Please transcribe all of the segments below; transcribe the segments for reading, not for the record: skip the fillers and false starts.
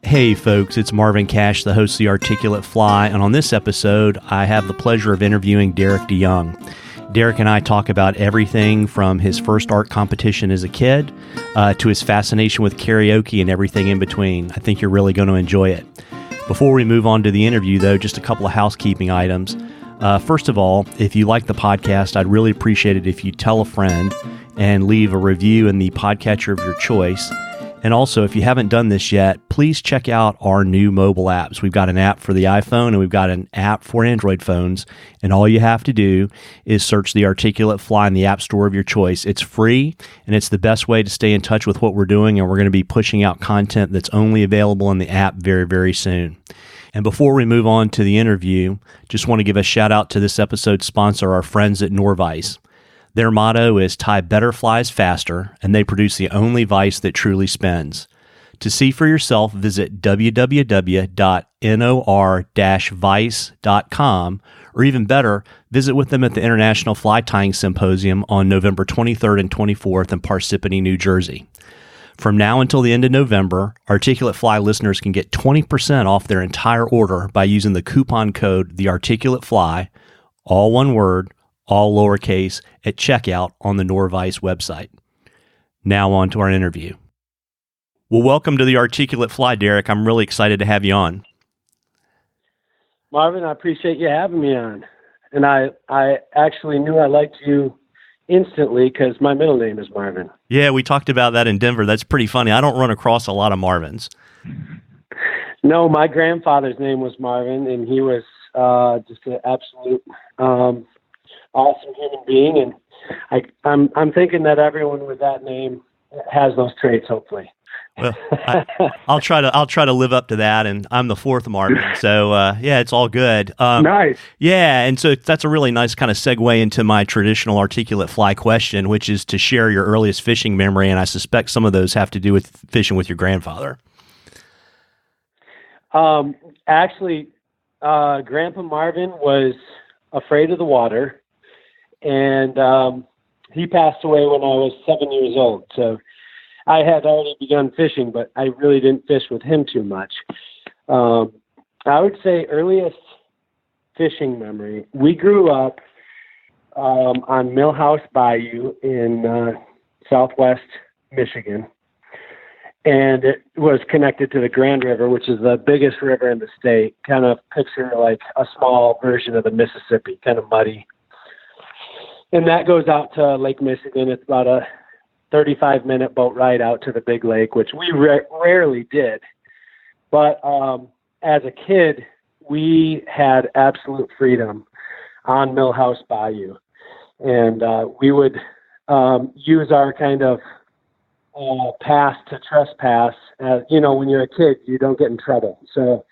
Hey folks, it's Marvin Cash, the host of The Articulate Fly, and on this episode, I have the pleasure of interviewing Derek DeYoung. Derek and I talk about everything from his first art competition as a kid to his fascination with karaoke and everything in between. I think you're really going to enjoy it. Before we move on to the interview, though, just a couple of housekeeping items. First of all, if you like the podcast, I'd really appreciate it if you tell a friend and leave a review in the podcatcher of your choice. And also, if you haven't done this yet, please check out our new mobile apps. We've got an app for the iPhone and we've got an app for Android phones. And all you have to do is search The Articulate Fly in the app store of your choice. It's free and it's the best way to stay in touch with what we're doing. And we're going to be pushing out content that's only available in the app very, very soon. And before we move on to the interview, just want to give a shout out to this episode's sponsor, our friends at Norvise. Their motto is tie better flies faster, and they produce the only vise that truly spins. To see for yourself, visit www.nor-vice.com, or even better, visit with them at the International Fly Tying Symposium on November 23rd and 24th in Parsippany, New Jersey. From now until the end of November, Articulate Fly listeners can get 20% off their entire order by using the coupon code TheArticulateFly, all one word, all lowercase, at checkout on the Norvise website. Now on to our interview. Well, welcome to The Articulate Fly, Derek. I'm really excited to have you on. Marvin, I appreciate you having me on. And I actually knew I liked you instantly because my middle name is Marvin. Yeah, we talked about that in Denver. That's pretty funny. I don't run across a lot of Marvins. No, my grandfather's name was Marvin, and he was just an absolute awesome human being, and I'm thinking that everyone with that name has those traits. Hopefully, well, I'll try to live up to that, and I'm the fourth Marvin, so yeah, it's all good. Nice, yeah, and so that's a really nice kind of segue into my traditional Articulate Fly question, which is to share your earliest fishing memory, and I suspect some of those have to do with fishing with your grandfather. Actually, Grandpa Marvin was afraid of the water. And he passed away when I was 7 years old. So I had already begun fishing, but I really didn't fish with him too much. I would say earliest fishing memory, we grew up on Millhouse Bayou in southwest Michigan. And it was connected to the Grand River, which is the biggest river in the state. Kind of picture like a small version of the Mississippi, kind of muddy. And that goes out to Lake Michigan. It's about a 35-minute boat ride out to the big lake, which we rarely did. But as a kid, we had absolute freedom on Millhouse Bayou. And we would use our kind of pass to trespass. You know, when you're a kid, you don't get in trouble. So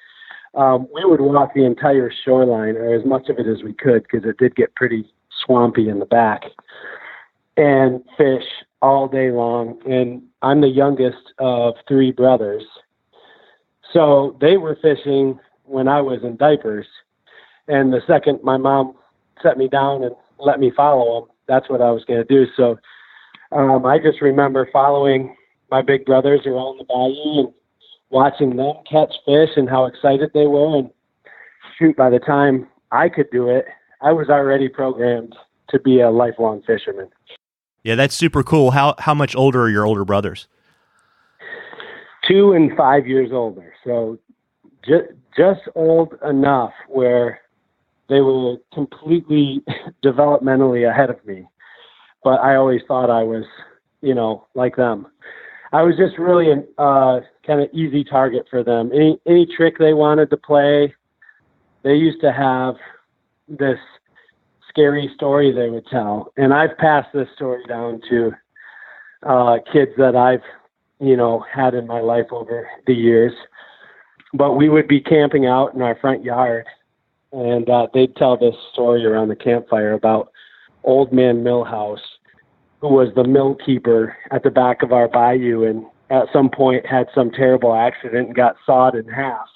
we would walk the entire shoreline, or as much of it as we could, because it did get pretty swampy in the back, and fish all day long. And I'm the youngest of three brothers. So they were fishing when I was in diapers. And the second my mom set me down and let me follow them, that's what I was going to do. So I just remember following my big brothers around the bayou and watching them catch fish and how excited they were. And shoot, by the time I could do it, I was already programmed to be a lifelong fisherman. Yeah, that's super cool. How much older are your older brothers? 2 and 5 years older. So just old enough where they were completely developmentally ahead of me. But I always thought I was, you know, like them. I was just really a kind of easy target for them. Any trick they wanted to play, they used to have this scary story they would tell. And I've passed this story down to kids that I've, you know, had in my life over the years. But we would be camping out in our front yard, and they'd tell this story around the campfire about Old Man Millhouse, who was the mill keeper at the back of our bayou, and at some point had some terrible accident and got sawed in half.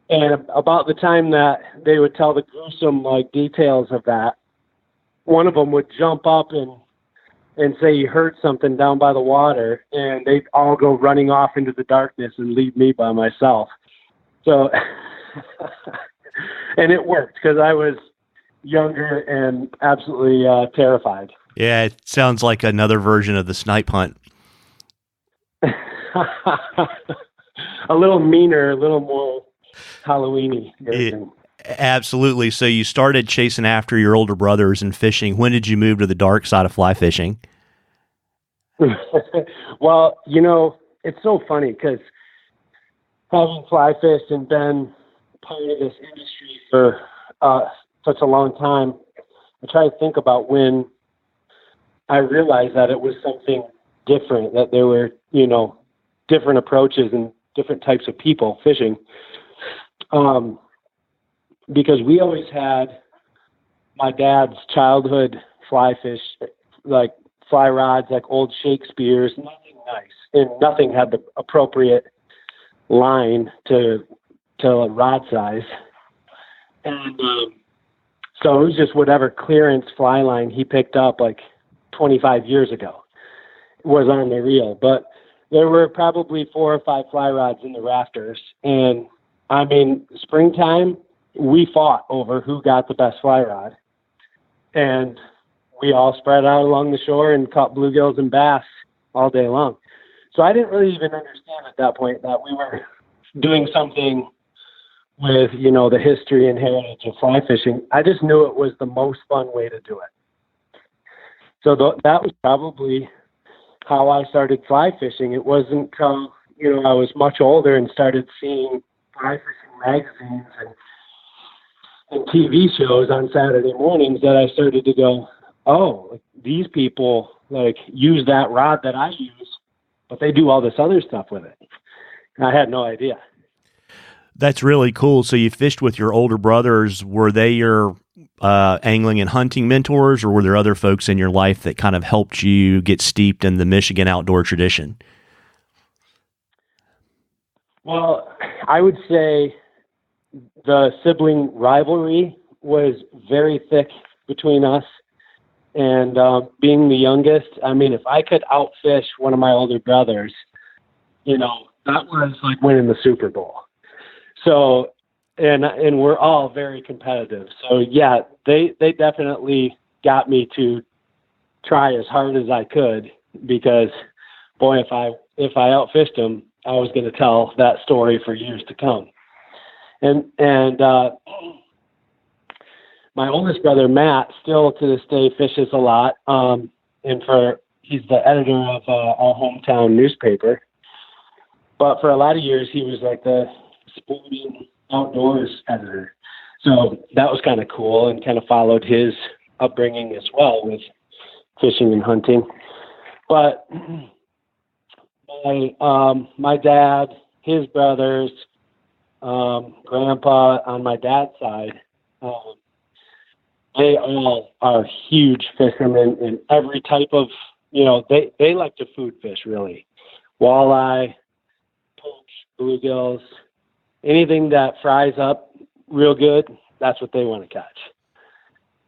And about the time that they would tell the gruesome details of that, one of them would jump up and and say he heard something down by the water, and they'd all go running off into the darkness and leave me by myself. So, and it worked because I was younger and absolutely terrified. Yeah, it sounds like another version of the snipe hunt. A little meaner, a little more Halloween-y version. Absolutely. So you started chasing after your older brothers and fishing. When did you move to the dark side of fly fishing? Well, it's so funny because having fly fished and been part of this industry for such a long time, I try to think about when I realized that it was something different, that there were, different approaches and different types of people fishing. Because we always had my dad's childhood fly fish, like fly rods, like old Shakespeare's, nothing nice. And nothing had the appropriate line to a rod size. And so it was just whatever clearance fly line he picked up like 25 years ago was on the reel. But there were probably 4 or 5 fly rods in the rafters. And I mean, springtime, we fought over who got the best fly rod. And we all spread out along the shore and caught bluegills and bass all day long. So I didn't really even understand at that point that we were doing something with, the history and heritage of fly fishing. I just knew it was the most fun way to do it. So that was probably how I started fly fishing. It wasn't until, I was much older and started seeing fly fishing magazines and TV shows on Saturday mornings that I started to go, oh, these people use that rod that I use, but they do all this other stuff with it. And I had no idea. That's really cool. So you fished with your older brothers. Were they your angling and hunting mentors, or were there other folks in your life that kind of helped you get steeped in the Michigan outdoor tradition? Well, I would say the sibling rivalry was very thick between us. And being the youngest, I mean, if I could outfish one of my older brothers, that was like winning the Super Bowl. So, and we're all very competitive. So yeah, they definitely got me to try as hard as I could because, boy, if I outfished them, I was going to tell that story for years to come. And my oldest brother, Matt, still to this day fishes a lot. He's the editor of our hometown newspaper. But for a lot of years, he was like the sporting outdoors editor. So that was kind of cool and kind of followed his upbringing as well with fishing and hunting. But my dad, his brothers, grandpa on my dad's side, they all are huge fishermen in every type of, they like to food fish, really. Walleye, perch, bluegills, anything that fries up real good, that's what they want to catch.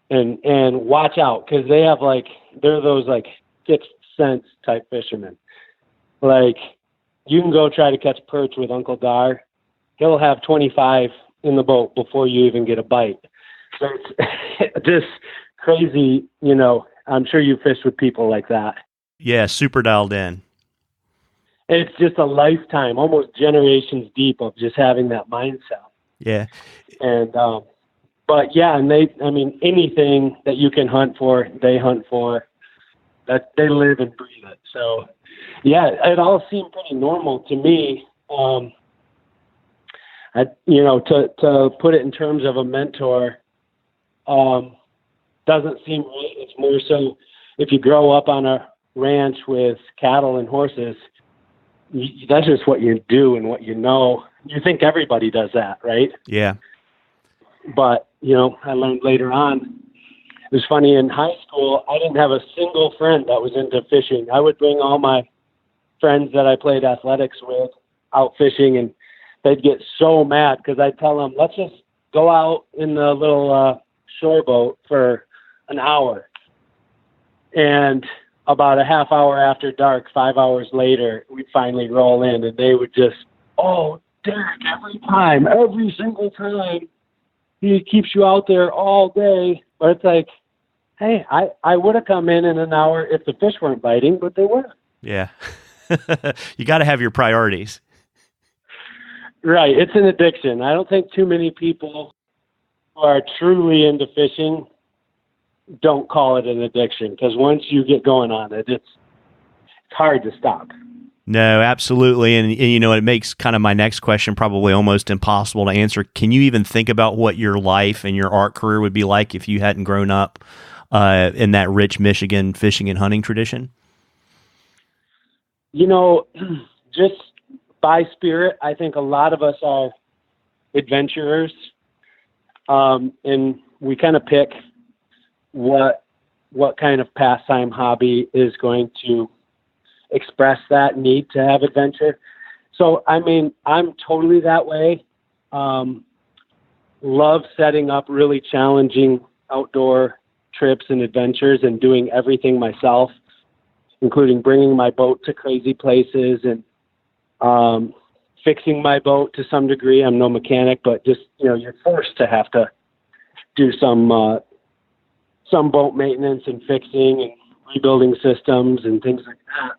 And watch out, because they have they're those sixth sense type fishermen. You can go try to catch perch with Uncle Dar. He'll have 25 in the boat before you even get a bite. So it's just crazy, I'm sure you fish with people like that. Yeah, super dialed in. It's just a lifetime, almost generations deep of just having that mindset. Yeah. And, but yeah, and anything that you can hunt for, they hunt for. That they live and breathe it. So yeah, it all seemed pretty normal to me. To put it in terms of a mentor, doesn't seem right. It's more so if you grow up on a ranch with cattle and horses, that's just what you do and what you know. You think everybody does that, right? Yeah. But, I learned later on, it was funny, in high school, I didn't have a single friend that was into fishing. I would bring all my friends that I played athletics with out fishing, and they'd get so mad because I'd tell them, let's just go out in the little shore boat for an hour. And about a half hour after dark, 5 hours later, we'd finally roll in, and they would just, oh, Derek, every single time, he keeps you out there all day. But it's like, hey, I would have come in an hour if the fish weren't biting, but they weren't. Yeah. You got to have your priorities. Right. It's an addiction. I don't think too many people who are truly into fishing don't call it an addiction, because once you get going on it, it's hard to stop. No, absolutely. And it makes kind of my next question probably almost impossible to answer. Can you even think about what your life and your art career would be like if you hadn't grown up in that rich Michigan fishing and hunting tradition? Just by spirit, I think a lot of us are adventurers, and we kind of pick what kind of pastime hobby is going to express that need to have adventure. So, I mean, I'm totally that way. Love setting up really challenging outdoor trips and adventures and doing everything myself, including bringing my boat to crazy places and fixing my boat to some degree. I'm no mechanic, but just, you're forced to have to do some boat maintenance and fixing and rebuilding systems and things like that.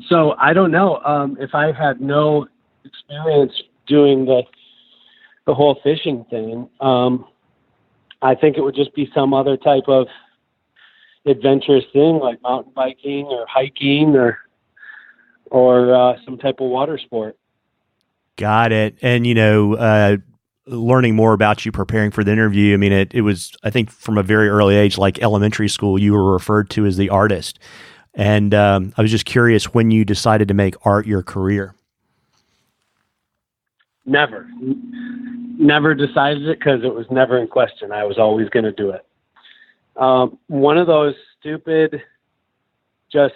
So I don't know if I had no experience doing the whole fishing thing. I think it would just be some other type of adventurous thing like mountain biking or hiking or some type of water sport. Got it. And, learning more about you preparing for the interview, I mean, it was, I think from a very early age, like elementary school, you were referred to as the artist. And I was just curious when you decided to make art your career. Never decided it because it was never in question. I was always going to do it. One of those stupid, just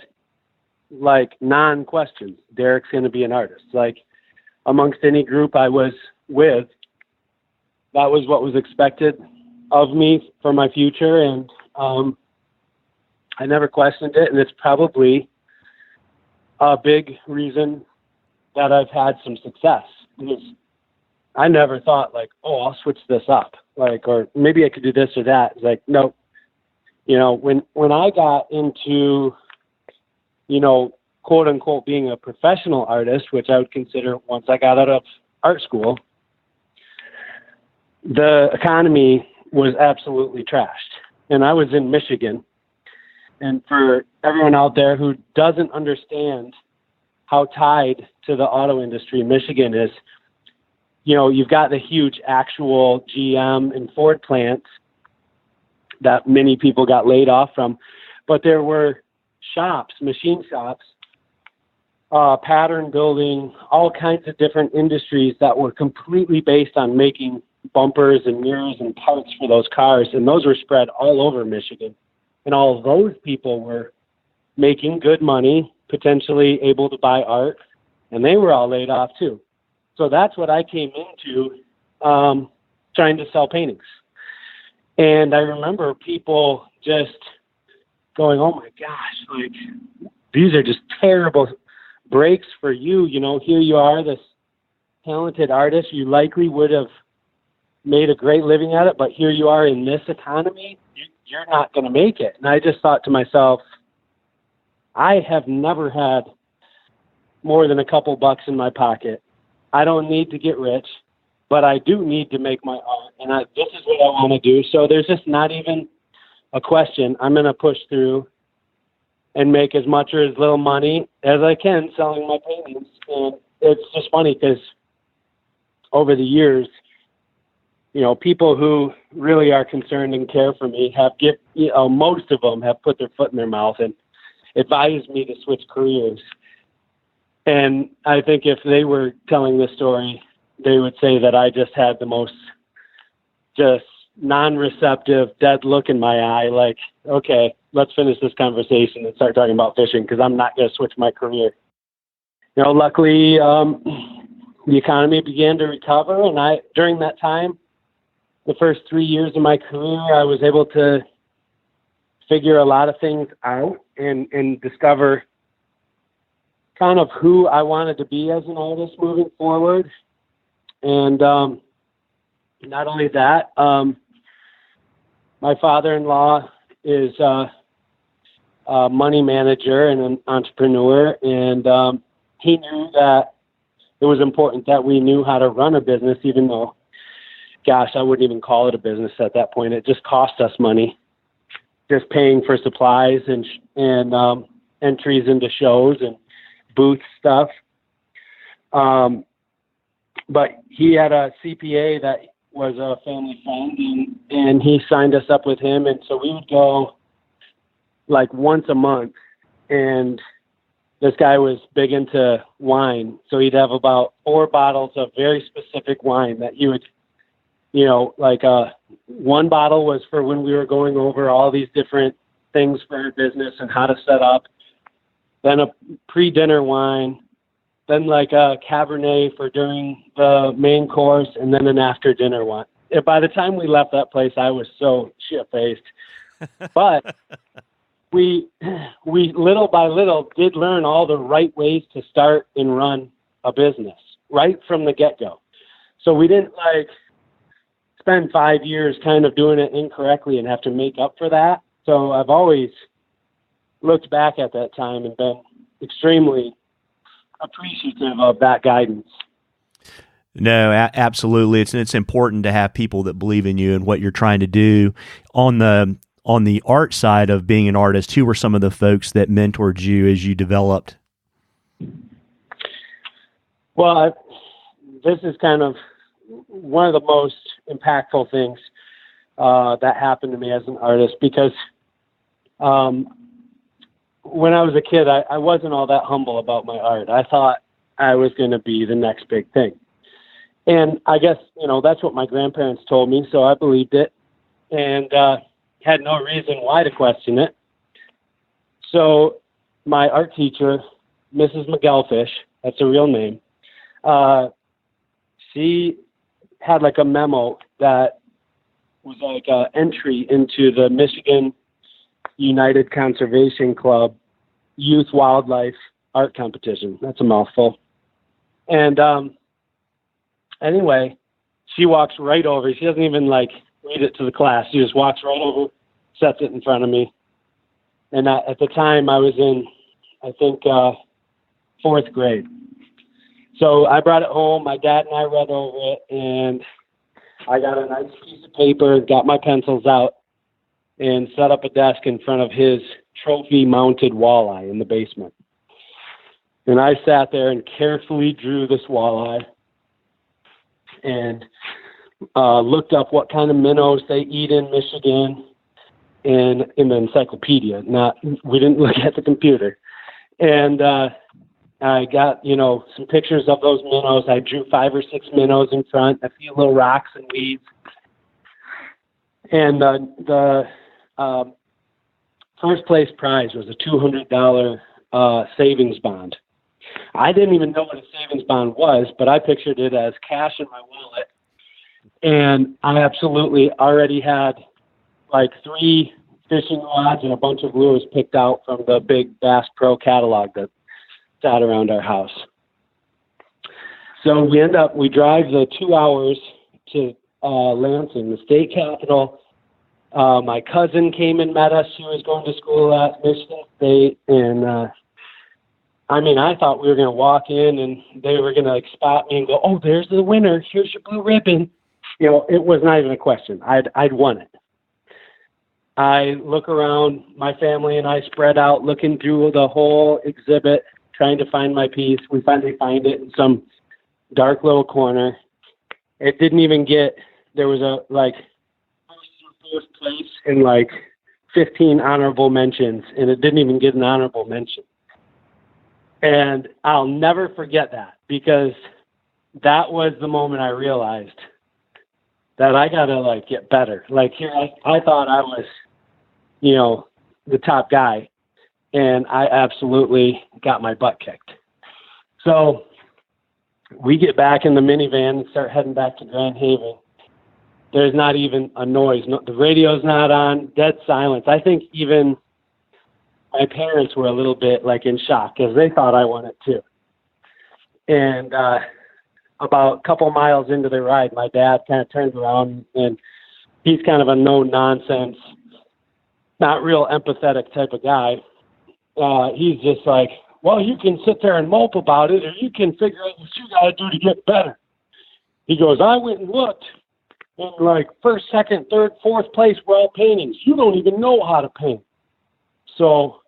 like non-questions. Derek's going to be an artist. Like amongst any group I was with, that was what was expected of me for my future. And I never questioned it. And it's probably a big reason that I've had some success. Because I never thought like, oh, I'll switch this up. Like, or maybe I could do this or that. It's like, no, when I got into, quote unquote, being a professional artist, which I would consider once I got out of art school, the economy was absolutely trashed. And I was in Michigan. And for everyone out there who doesn't understand how tied to the auto industry Michigan is, you've got the huge actual GM and Ford plants that many people got laid off from. But there were shops, machine shops, pattern building, all kinds of different industries that were completely based on making bumpers and mirrors and parts for those cars. And those were spread all over Michigan. And all of those people were making good money, potentially able to buy art, and they were all laid off too. So that's what I came into, trying to sell paintings. And I remember people just going, oh my gosh, like these are just terrible breaks for you. Here you are, this talented artist. You likely would have made a great living at it, but here you are in this economy. You're not going to make it. And I just thought to myself, I have never had more than a couple bucks in my pocket. I don't need to get rich, but I do need to make my art. And this is what I want to do. So there's just not even a question. I'm going to push through and make as much or as little money as I can selling my paintings. And it's just funny because over the years, people who really are concerned and care for me most of them have put their foot in their mouth and advised me to switch careers. And I think if they were telling this story, they would say that I just had the most just non-receptive, dead look in my eye. Like, okay, let's finish this conversation and start talking about fishing because I'm not going to switch my career. Luckily, the economy began to recover. And during that time, the first 3 years of my career, I was able to figure a lot of things out and discover kind of who I wanted to be as an artist moving forward. And not only that, my father-in-law is a money manager and an entrepreneur, and he knew that it was important that we knew how to run a business, even though, gosh, I wouldn't even call it a business at that point. It just cost us money, just paying for supplies and entries into shows and booth stuff. But he had a CPA that was a family friend, and he signed us up with him. And so we would go like once a month, and this guy was big into wine. So he'd have about 4 bottles of very specific wine that he would, like one bottle was for when we were going over all these different things for our business and how to set up, then a pre-dinner wine, then like a Cabernet for during the main course, and then an after-dinner one. And by the time we left that place, I was so shit-faced. But we little by little did learn all the right ways to start and run a business right from the get-go. So we didn't like spend 5 years kind of doing it incorrectly and have to make up for that. So I've always looked back at that time and been extremely appreciative of that guidance. No, absolutely. It's important to have people that believe in you and what you're trying to do. On the art side of being an artist, who were some of the folks that mentored you as you developed? Well, this is kind of one of the most impactful things that happened to me as an artist, because when I was a kid, I wasn't all that humble about my art. I thought I was going to be the next big thing. And I guess, that's what my grandparents told me, so I believed it and had no reason why to question it. So my art teacher, Mrs. McGelfish, that's a real name, she had like a memo that was like an entry into the Michigan United Conservation Club Youth Wildlife Art Competition. That's a mouthful. And anyway, she walks right over. She doesn't even like read it to the class. She just walks right over, sets it in front of me. And at the time I was in, I think, 4th grade. So I brought it home. My dad and I read over it, and I got a nice piece of paper, got my pencils out, and set up a desk in front of his trophy-mounted walleye in the basement. And I sat there and carefully drew this walleye and looked up what kind of minnows they eat in Michigan and in the encyclopedia. We didn't look at the computer. And I got, some pictures of those minnows. I drew 5 or 6 minnows in front, a few little rocks and weeds. And the first place prize was a $200 savings bond. I didn't even know what a savings bond was, but I pictured it as cash in my wallet. And I absolutely already had like 3 fishing rods and a bunch of lures picked out from the big Bass Pro catalog that sat around our house. So we drive the 2 hours to Lansing, the state capital. My cousin came and met us. She was going to school at Michigan State. And, I thought we were going to walk in and they were going to spot me and go, "Oh, there's the winner. Here's your blue ribbon." It was not even a question. I'd won it. I look around, my family and I spread out, looking through the whole exhibit, trying to find my piece. We finally find it in some dark little corner. It didn't even there was a first place and 15 honorable mentions, and it didn't even get an honorable mention. And I'll never forget that, because that was the moment I realized that I gotta get better. Here, I thought I was, the top guy, and I absolutely got my butt kicked. So we get back in the minivan and start heading back to Grand Haven. there's not even a noise. No, the radio's not on, dead silence. I think even my parents were a little bit like in shock because they thought I won it too. And about a couple miles into the ride, my dad kind of turns around, and he's kind of a no-nonsense, not real empathetic type of guy. He's just like, well, you can sit there and mope about it, or you can figure out what you got to do to get better. He goes, I went and looked, and like first, second, third, fourth place were all paintings. You don't even know how to paint. So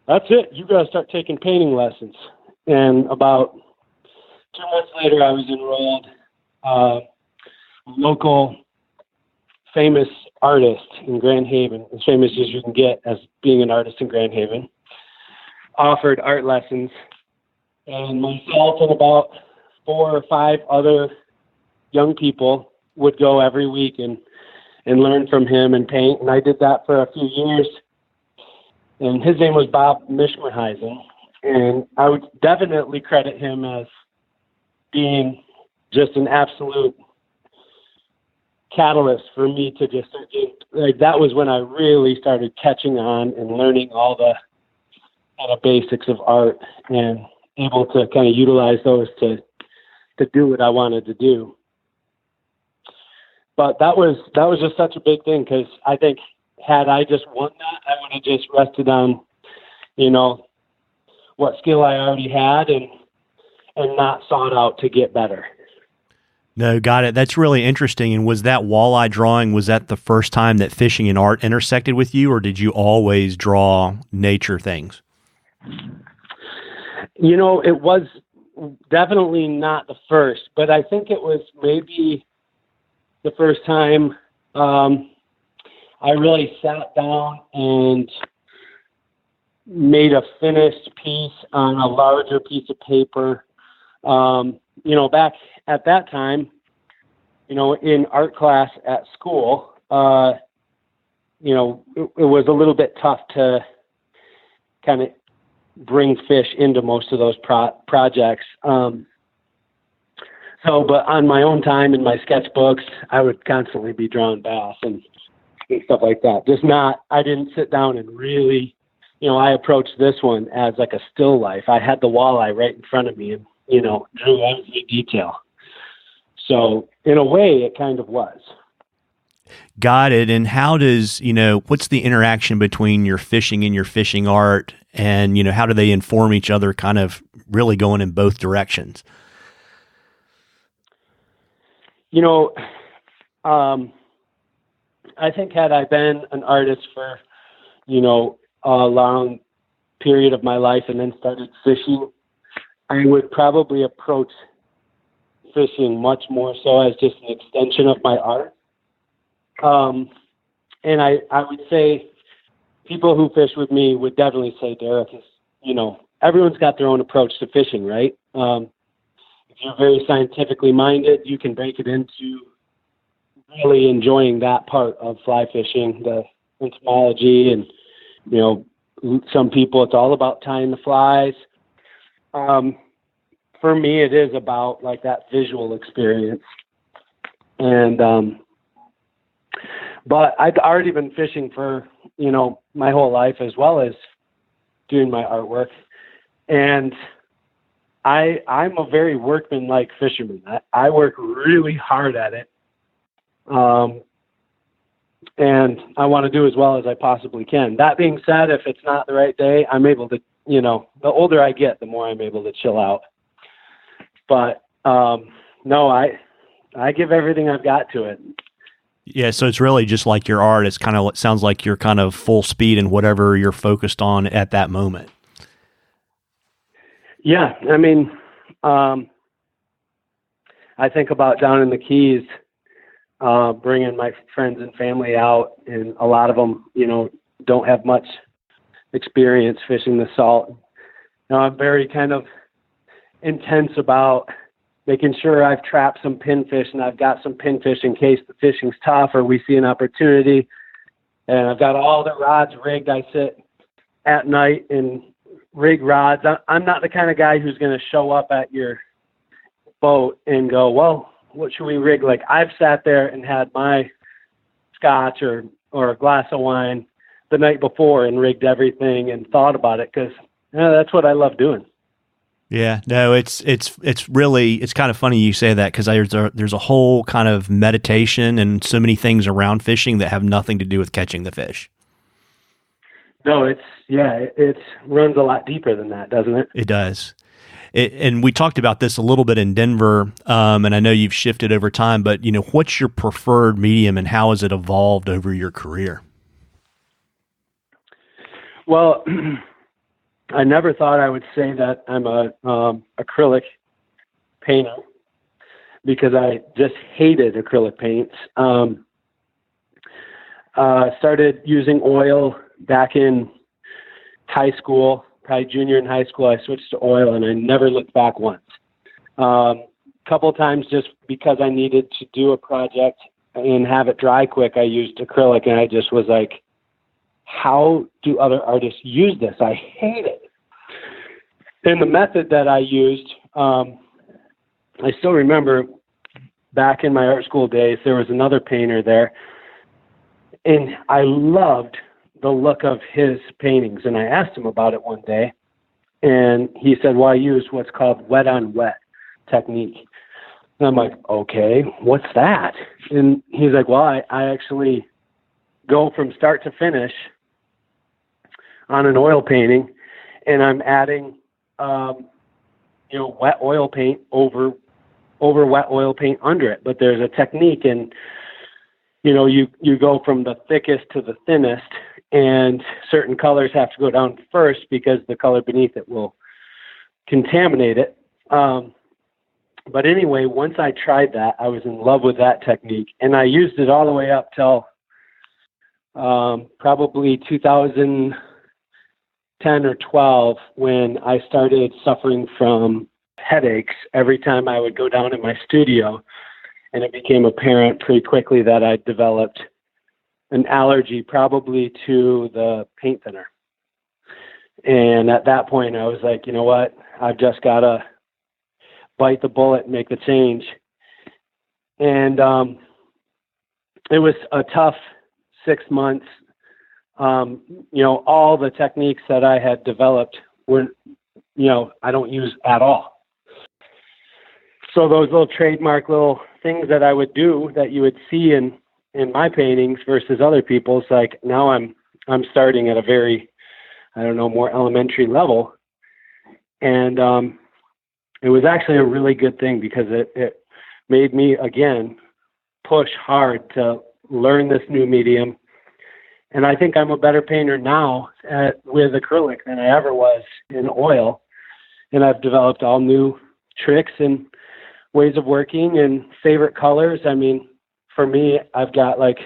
that's it. You got to start taking painting lessons. And about 2 months later, I was enrolled. Local famous artist in Grand Haven, as famous as you can get as being an artist in Grand Haven, offered art lessons. And myself and about 4 or 5 other young people would go every week and learn from him and paint. And I did that for a few years. And his name was Bob Mishmerheisen. And I would definitely credit him as being just an absolute catalyst for me to just start getting, like, that was when I really started catching on and learning all the kind of basics of art and able to kind of utilize those to do what I wanted to do. But that was just such a big thing, because I think had I just won that, I would have just rested on, what skill I already had and not sought out to get better. No, got it. That's really interesting. And was that walleye drawing, was that the first time that fishing and art intersected with you, or did you always draw nature things? It was definitely not the first, but I think it was maybe the first time I really sat down and made a finished piece on a larger piece of paper. Back at that time, in art class at school, it was a little bit tough to kind of bring fish into most of those projects. But on my own time in my sketchbooks, I would constantly be drawing bass and stuff like that. I didn't sit down and really, I approached this one as like a still life. I had the walleye right in front of me and, drew every detail. So in a way, it kind of was. Got it. And how does, what's the interaction between your fishing and your fishing art, and, how do they inform each other, kind of really going in both directions? I think had I been an artist for, a long period of my life and then started fishing, I would probably approach fishing much more so as just an extension of my art. And I would say people who fish with me would definitely say Derek is, everyone's got their own approach to fishing, right? If you're very scientifically minded, you can break it into really enjoying that part of fly fishing, the entomology, and, some people, it's all about tying the flies. For me, it is about like that visual experience. And, but I'd already been fishing for, my whole life, as well as doing my artwork. And I'm a very workmanlike fisherman. I work really hard at it. And I want to do as well as I possibly can. That being said, if it's not the right day, I'm able to, the older I get, the more I'm able to chill out. But, no, I give everything I've got to it. Yeah. So it's really just like your art. It's kind of, it sounds like you're kind of full speed in whatever you're focused on at that moment. Yeah. I mean, I think about down in the Keys, bringing my friends and family out, and a lot of them, don't have much experience fishing the salt. I'm very kind of intense about making sure I've trapped some pinfish and I've got some pinfish in case the fishing's tough or we see an opportunity. And I've got all the rods rigged. I sit at night and rig rods. I'm not the kind of guy who's going to show up at your boat and go, well, what should we rig? Like, I've sat there and had my scotch or a glass of wine the night before and rigged everything and thought about it, because that's what I love doing. Yeah, no, it's really, it's kind of funny you say that, because there's a whole kind of meditation and so many things around fishing that have nothing to do with catching the fish. No, it runs a lot deeper than that, doesn't it? It does. And we talked about this a little bit in Denver, and I know you've shifted over time, but what's your preferred medium and how has it evolved over your career? Well, I never thought I would say that I'm a acrylic painter, because I just hated acrylic paints. Started using oil back in high school, probably junior in high school. I switched to oil and I never looked back once. Couple of times just because I needed to do a project and have it dry quick, I used acrylic, and I just was like, how do other artists use this? I hate it. And the method that I used, I still remember back in my art school days, there was another painter there, and I loved the look of his paintings. And I asked him about it one day, and he said, well, I use what's called wet on wet technique. And I'm like, okay, what's that? And he's like, well, I actually go from start to finish on an oil painting, and I'm adding, wet oil paint over wet oil paint under it. But there's a technique, and, you go from the thickest to the thinnest, and certain colors have to go down first because the color beneath it will contaminate it. But anyway, once I tried that, I was in love with that technique, and I used it all the way up till probably 2010 or 12, when I started suffering from headaches every time I would go down in my studio, and it became apparent pretty quickly that I developed an allergy probably to the paint thinner. And at that point, I was like, you know what? I've just got to bite the bullet and make the change. And it was a tough 6 months. All the techniques that I had developed were, I don't use at all. So those little trademark little things that I would do that you would see in my paintings versus other people's, like, now I'm starting at a very, more elementary level. And it was actually a really good thing, because it made me, again, push hard to learn this new medium. And I think I'm a better painter now with acrylic than I ever was in oil. And I've developed all new tricks and ways of working and favorite colors. I mean, for me, I've got like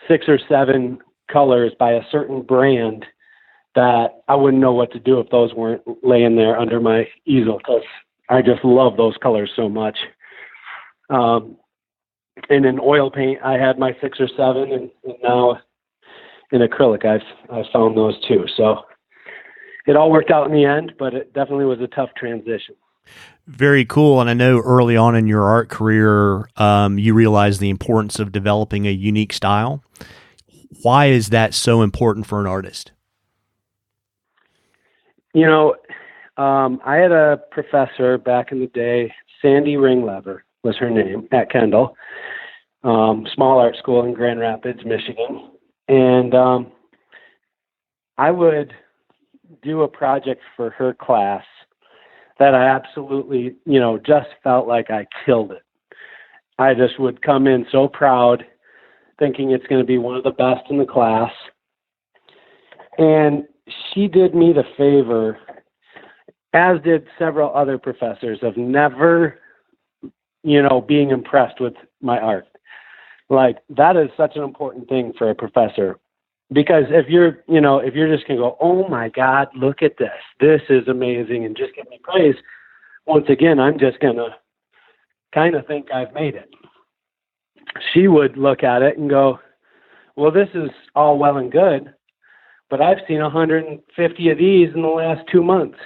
6 or 7 colors by a certain brand that I wouldn't know what to do if those weren't laying there under my easel, because I just love those colors so much. And in oil paint, I had my 6 or 7, and now in acrylic, I've found those too. So it all worked out in the end, but it definitely was a tough transition. Very cool. And I know early on in your art career, you realized the importance of developing a unique style. Why is that so important for an artist? I had a professor back in the day, Sandy Ringlever was her name, at Kendall, small art school in Grand Rapids, Michigan. And I would do a project for her class that I absolutely, just felt like I killed it. I just would come in so proud, thinking it's going to be one of the best in the class. And she did me the favor, as did several other professors, of never, being impressed with my art. Like, that is such an important thing for a professor, because if you're just going to go, oh my God, look at this, this is amazing, and just give me praise, once again, I'm just going to kind of think I've made it. She would look at it and go, well, this is all well and good, but I've seen 150 of these in the last 2 months.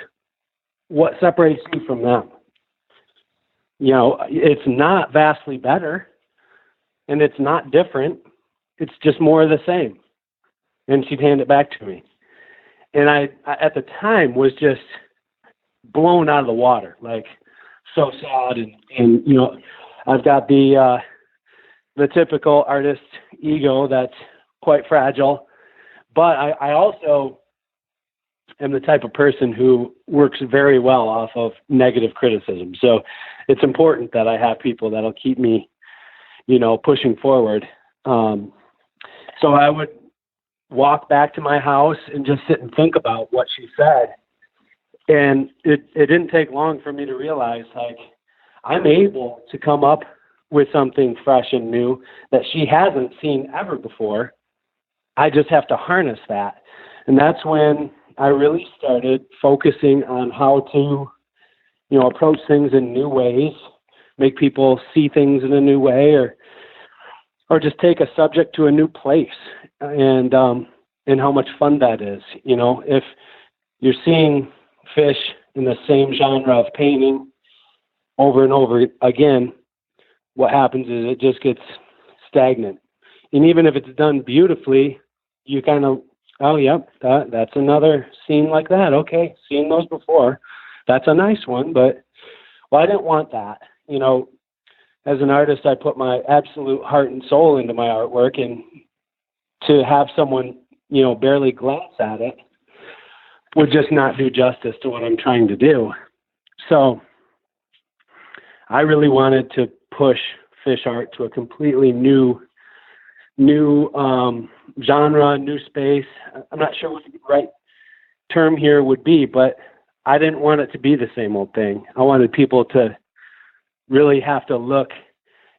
What separates you from them? It's not vastly better and it's not different. It's just more of the same. And she'd hand it back to me. And I at the time was just blown out of the water, like so sad. And I've got the typical artist ego that's quite fragile, but I also am the type of person who works very well off of negative criticism. So it's important that I have people that'll keep me, pushing forward. So I would walk back to my house and just sit and think about what she said. And it didn't take long for me to realize, like, I'm able to come up with something fresh and new that she hasn't seen ever before. I just have to harness that. And that's when I really started focusing on how to, approach things in new ways, make people see things in a new way, or just take a subject to a new place, and how much fun that is. If you're seeing fish in the same genre of painting over and over again, what happens is it just gets stagnant. And even if it's done beautifully, you kind of, oh, yep, that's another scene like that. Okay, seen those before. That's a nice one, but I didn't want that. As an artist, I put my absolute heart and soul into my artwork, and to have someone, barely glance at it would just not do justice to what I'm trying to do. So I really wanted to push fish art to a completely new genre, new space. I'm not sure what the right term here would be, but I didn't want it to be the same old thing. I wanted people to really have to look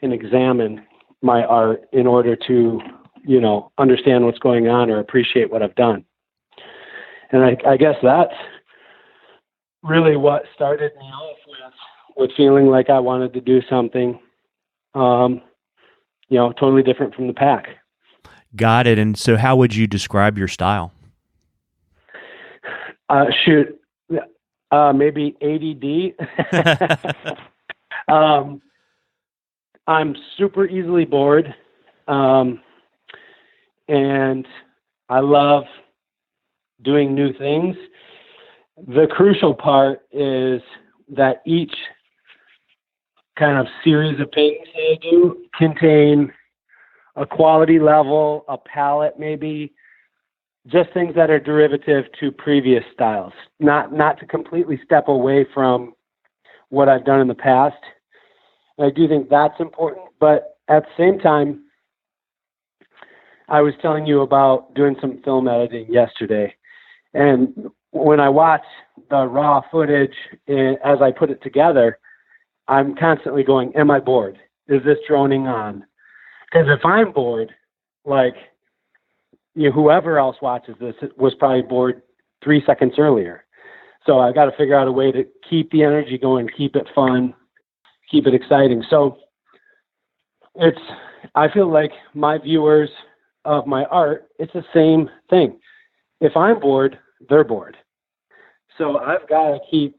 and examine my art in order to, understand what's going on or appreciate what I've done. And I guess that's really what started me off with feeling like I wanted to do something, totally different from the pack. Got it. And so how would you describe your style? Maybe ADD. I'm super easily bored. And I love doing new things. The crucial part is that each kind of series of paintings that I do contain a quality level, a palette maybe, just things that are derivative to previous styles, not to completely step away from what I've done in the past. And I do think that's important, but at the same time, I was telling you about doing some film editing yesterday, and when I watch the raw footage as I put it together, I'm constantly going, am I bored? Is this droning on? Because if I'm bored, like, whoever else watches this was probably bored 3 seconds earlier. So I got to figure out a way to keep the energy going, keep it fun, keep it exciting. So I feel like my viewers of my art, it's the same thing. If I'm bored, they're bored. So I've got to keep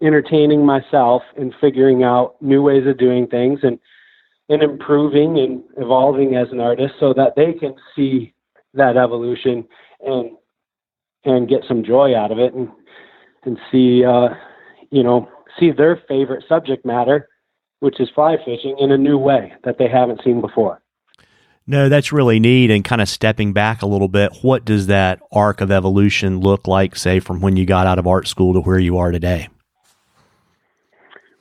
entertaining myself and figuring out new ways of doing things and improving and evolving as an artist so that they can see that evolution and get some joy out of it and see, see their favorite subject matter, which is fly fishing, in a new way that they haven't seen before. No, that's really neat. And kind of stepping back a little bit, what does that arc of evolution look like, say, from when you got out of art school to where you are today?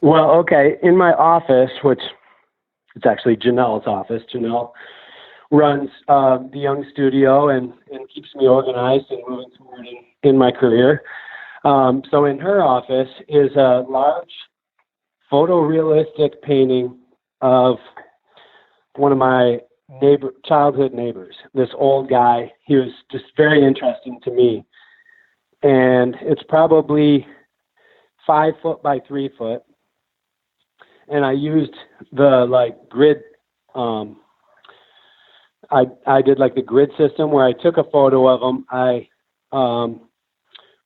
Well, okay, in my office, which it's actually Janelle's office. Janelle runs the Young Studio and keeps me organized and moving forward in my career. So in her office is a large photorealistic painting of one of my childhood neighbors, this old guy. He was just very interesting to me. And it's probably 5 foot by 3 foot. And I used the grid. I did the grid system where I took a photo of him. I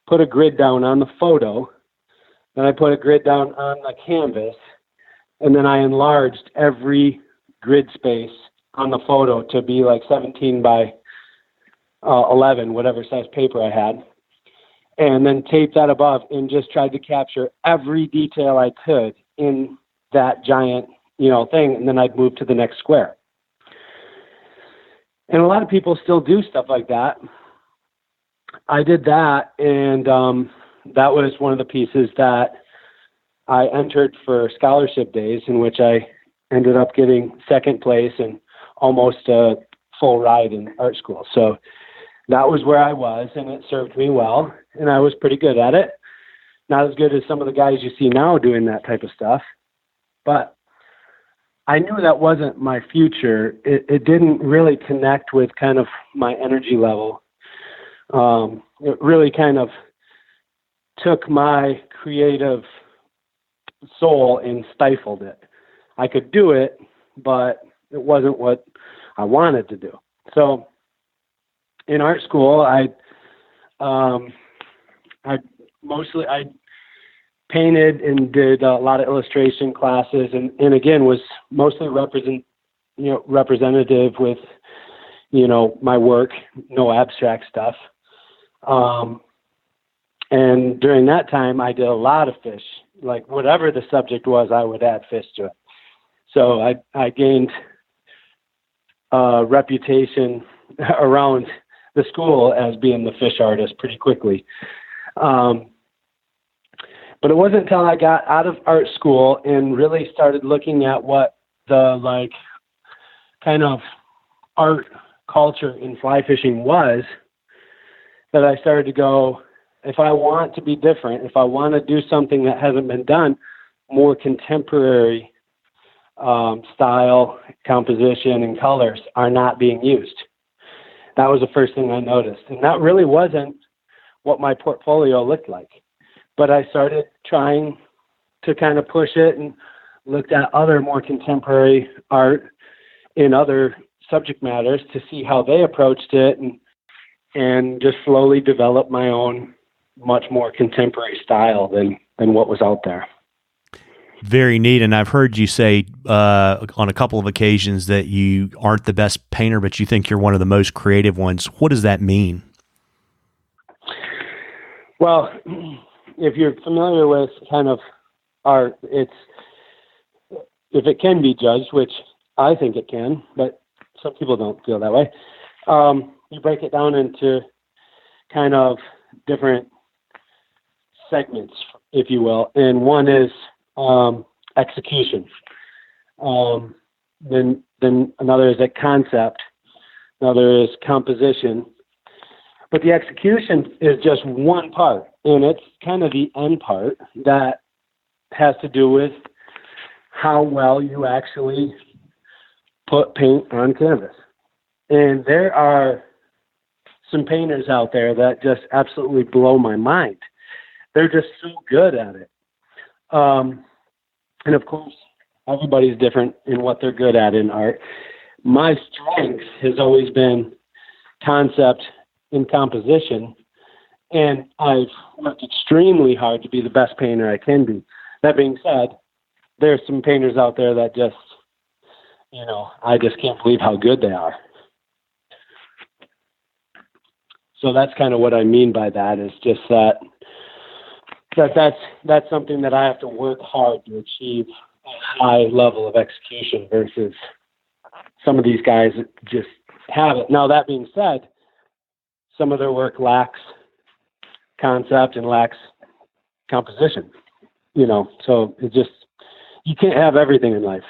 put a grid down on the photo. Then I put a grid down on the canvas. And then I enlarged every grid space on the photo to be like 17 by 11, whatever size paper I had. And then taped that above and just tried to capture every detail I could in that giant, thing. And then I'd move to the next square. And a lot of people still do stuff like that. I did that, and that was one of the pieces that I entered for scholarship days, in which I ended up getting second place and almost a full ride in art school. So that was where I was, and it served me well, and I was pretty good at it. Not as good as some of the guys you see now doing that type of stuff, but I knew that wasn't my future. It didn't really connect with kind of my energy level. It really kind of took my creative soul and stifled it. I could do it, but it wasn't what I wanted to do. So in art school, I painted and did a lot of illustration classes, and again was mostly representative with my work, no abstract stuff. And during that time, I did a lot of fish. Like whatever the subject was, I would add fish to it. So I gained a reputation around the school as being the fish artist pretty quickly. But it wasn't until I got out of art school and really started looking at what the kind of art culture in fly fishing was that I started to go, if I want to be different, if I want to do something that hasn't been done, more contemporary style, composition, and colors are not being used. That was the first thing I noticed. And that really wasn't what my portfolio looked like. But I started trying to kind of push it and looked at other more contemporary art in other subject matters to see how they approached it, and just slowly developed my own much more contemporary style than what was out there. Very neat. And I've heard you say on a couple of occasions that you aren't the best painter, but you think you're one of the most creative ones. What does that mean? Well, if you're familiar with kind of art, if it can be judged, which I think it can, but some people don't feel that way. You break it down into kind of different segments, if you will. And one is execution. Then another is a concept. Another is composition. But the execution is just one part, and it's kind of the end part that has to do with how well you actually put paint on canvas. And there are some painters out there that just absolutely blow my mind. They're just so good at it. And of course, everybody's different in what they're good at in art. My strength has always been concept and composition, and I've worked extremely hard to be the best painter I can be. That being said, there's some painters out there that just, I just can't believe how good they are. So that's kind of what I mean by that, is just that's something that I have to work hard to achieve a high level of execution versus some of these guys that just have it. Now, that being said, some of their work lacks concept and lacks composition, so it just, you can't have everything in life.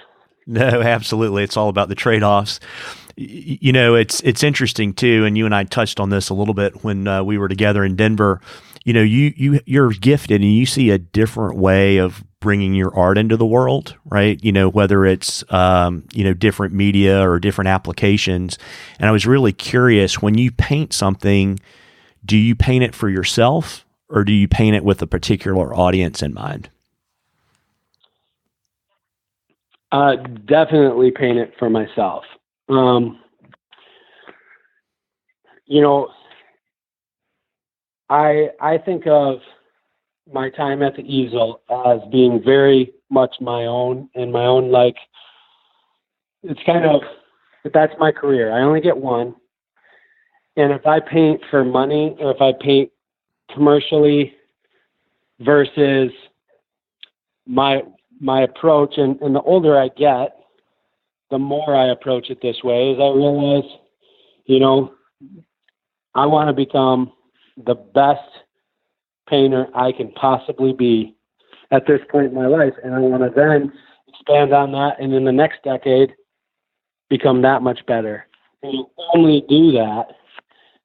No, absolutely. It's all about the trade-offs. It's interesting too, and you and I touched on this a little bit when we were together in Denver. You're gifted, and you see a different way of bringing your art into the world, right? Whether it's different media or different applications. And I was really curious, when you paint something, do you paint it for yourself, or do you paint it with a particular audience in mind? Definitely paint it for myself. I think of my time at the easel as being very much my own, and my own, like, it's kind of, that's my career. I only get one. And if I paint for money, or if I paint commercially versus my approach, and the older I get, the more I approach it this way, is I realize, I want to become the best painter I can possibly be at this point in my life. And I want to then expand on that, and in the next decade, become that much better. And you only do that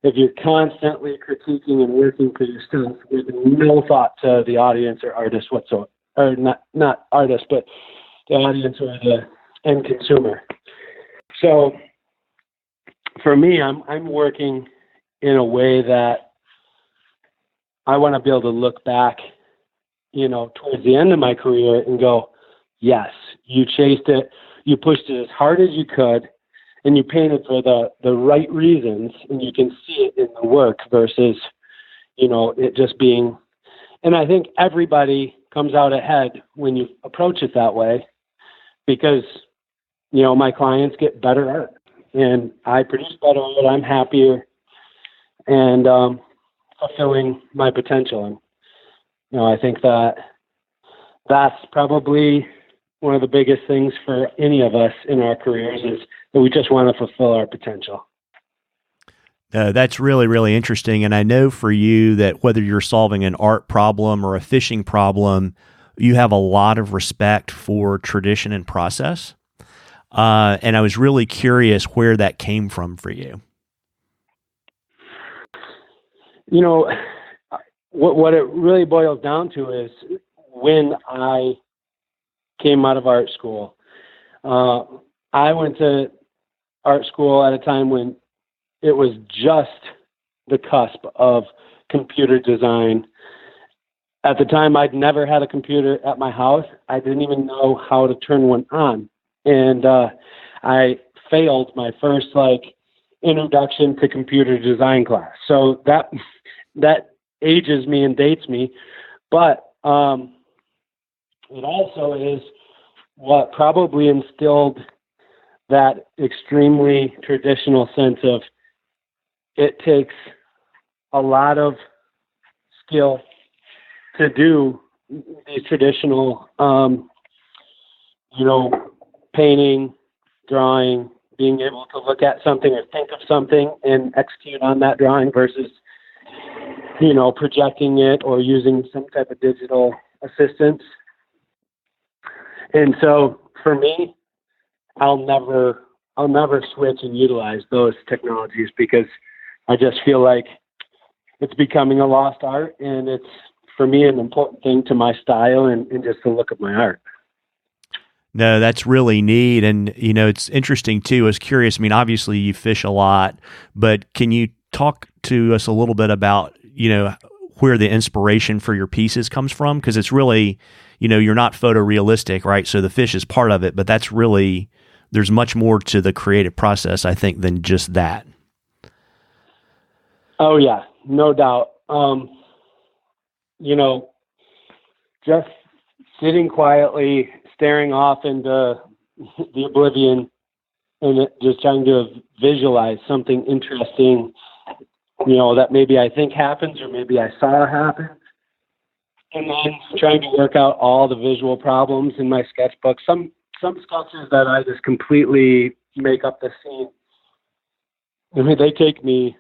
if you're constantly critiquing and working for yourself with no thought to the audience or artist whatsoever. Or not artist, but the audience or the end consumer. So for me, I'm working in a way that I want to be able to look back, towards the end of my career and go, yes, you chased it, you pushed it as hard as you could, and you painted for the right reasons, and you can see it in the work versus, it just being, and I think everybody comes out ahead when you approach it that way, because, my clients get better art, and I produce better art, I'm happier, and fulfilling my potential. And, I think that's probably one of the biggest things for any of us in our careers, is that we just want to fulfill our potential. That's really, really interesting. And I know for you that whether you're solving an art problem or a fishing problem, you have a lot of respect for tradition and process. And I was really curious where that came from for you. What it really boils down to is when I came out of art school, I went to art school at a time when it was just the cusp of computer design. At the time, I'd never had a computer at my house. I didn't even know how to turn one on. And I failed my first introduction to computer design class. So that ages me and dates me. But it also is what probably instilled that extremely traditional sense of, it takes a lot of skill to do these traditional, painting, drawing, being able to look at something or think of something and execute on that drawing versus, projecting it or using some type of digital assistance. And so for me, I'll never switch and utilize those technologies, because I just feel like it's becoming a lost art, and it's, for me, an important thing to my style and just the look of my art. No, that's really neat. And, it's interesting too. I was curious. I mean, obviously you fish a lot, but can you talk to us a little bit about, where the inspiration for your pieces comes from? Because it's really, you're not photorealistic, right? So the fish is part of it, but that's really, there's much more to the creative process, I think, than just that. Oh yeah, no doubt. Just sitting quietly, staring off into the oblivion, and just trying to visualize something interesting, that maybe I think happens or maybe I saw happen. And then trying to work out all the visual problems in my sketchbook. Some sketches that I just completely make up the scene. I mean, they take me,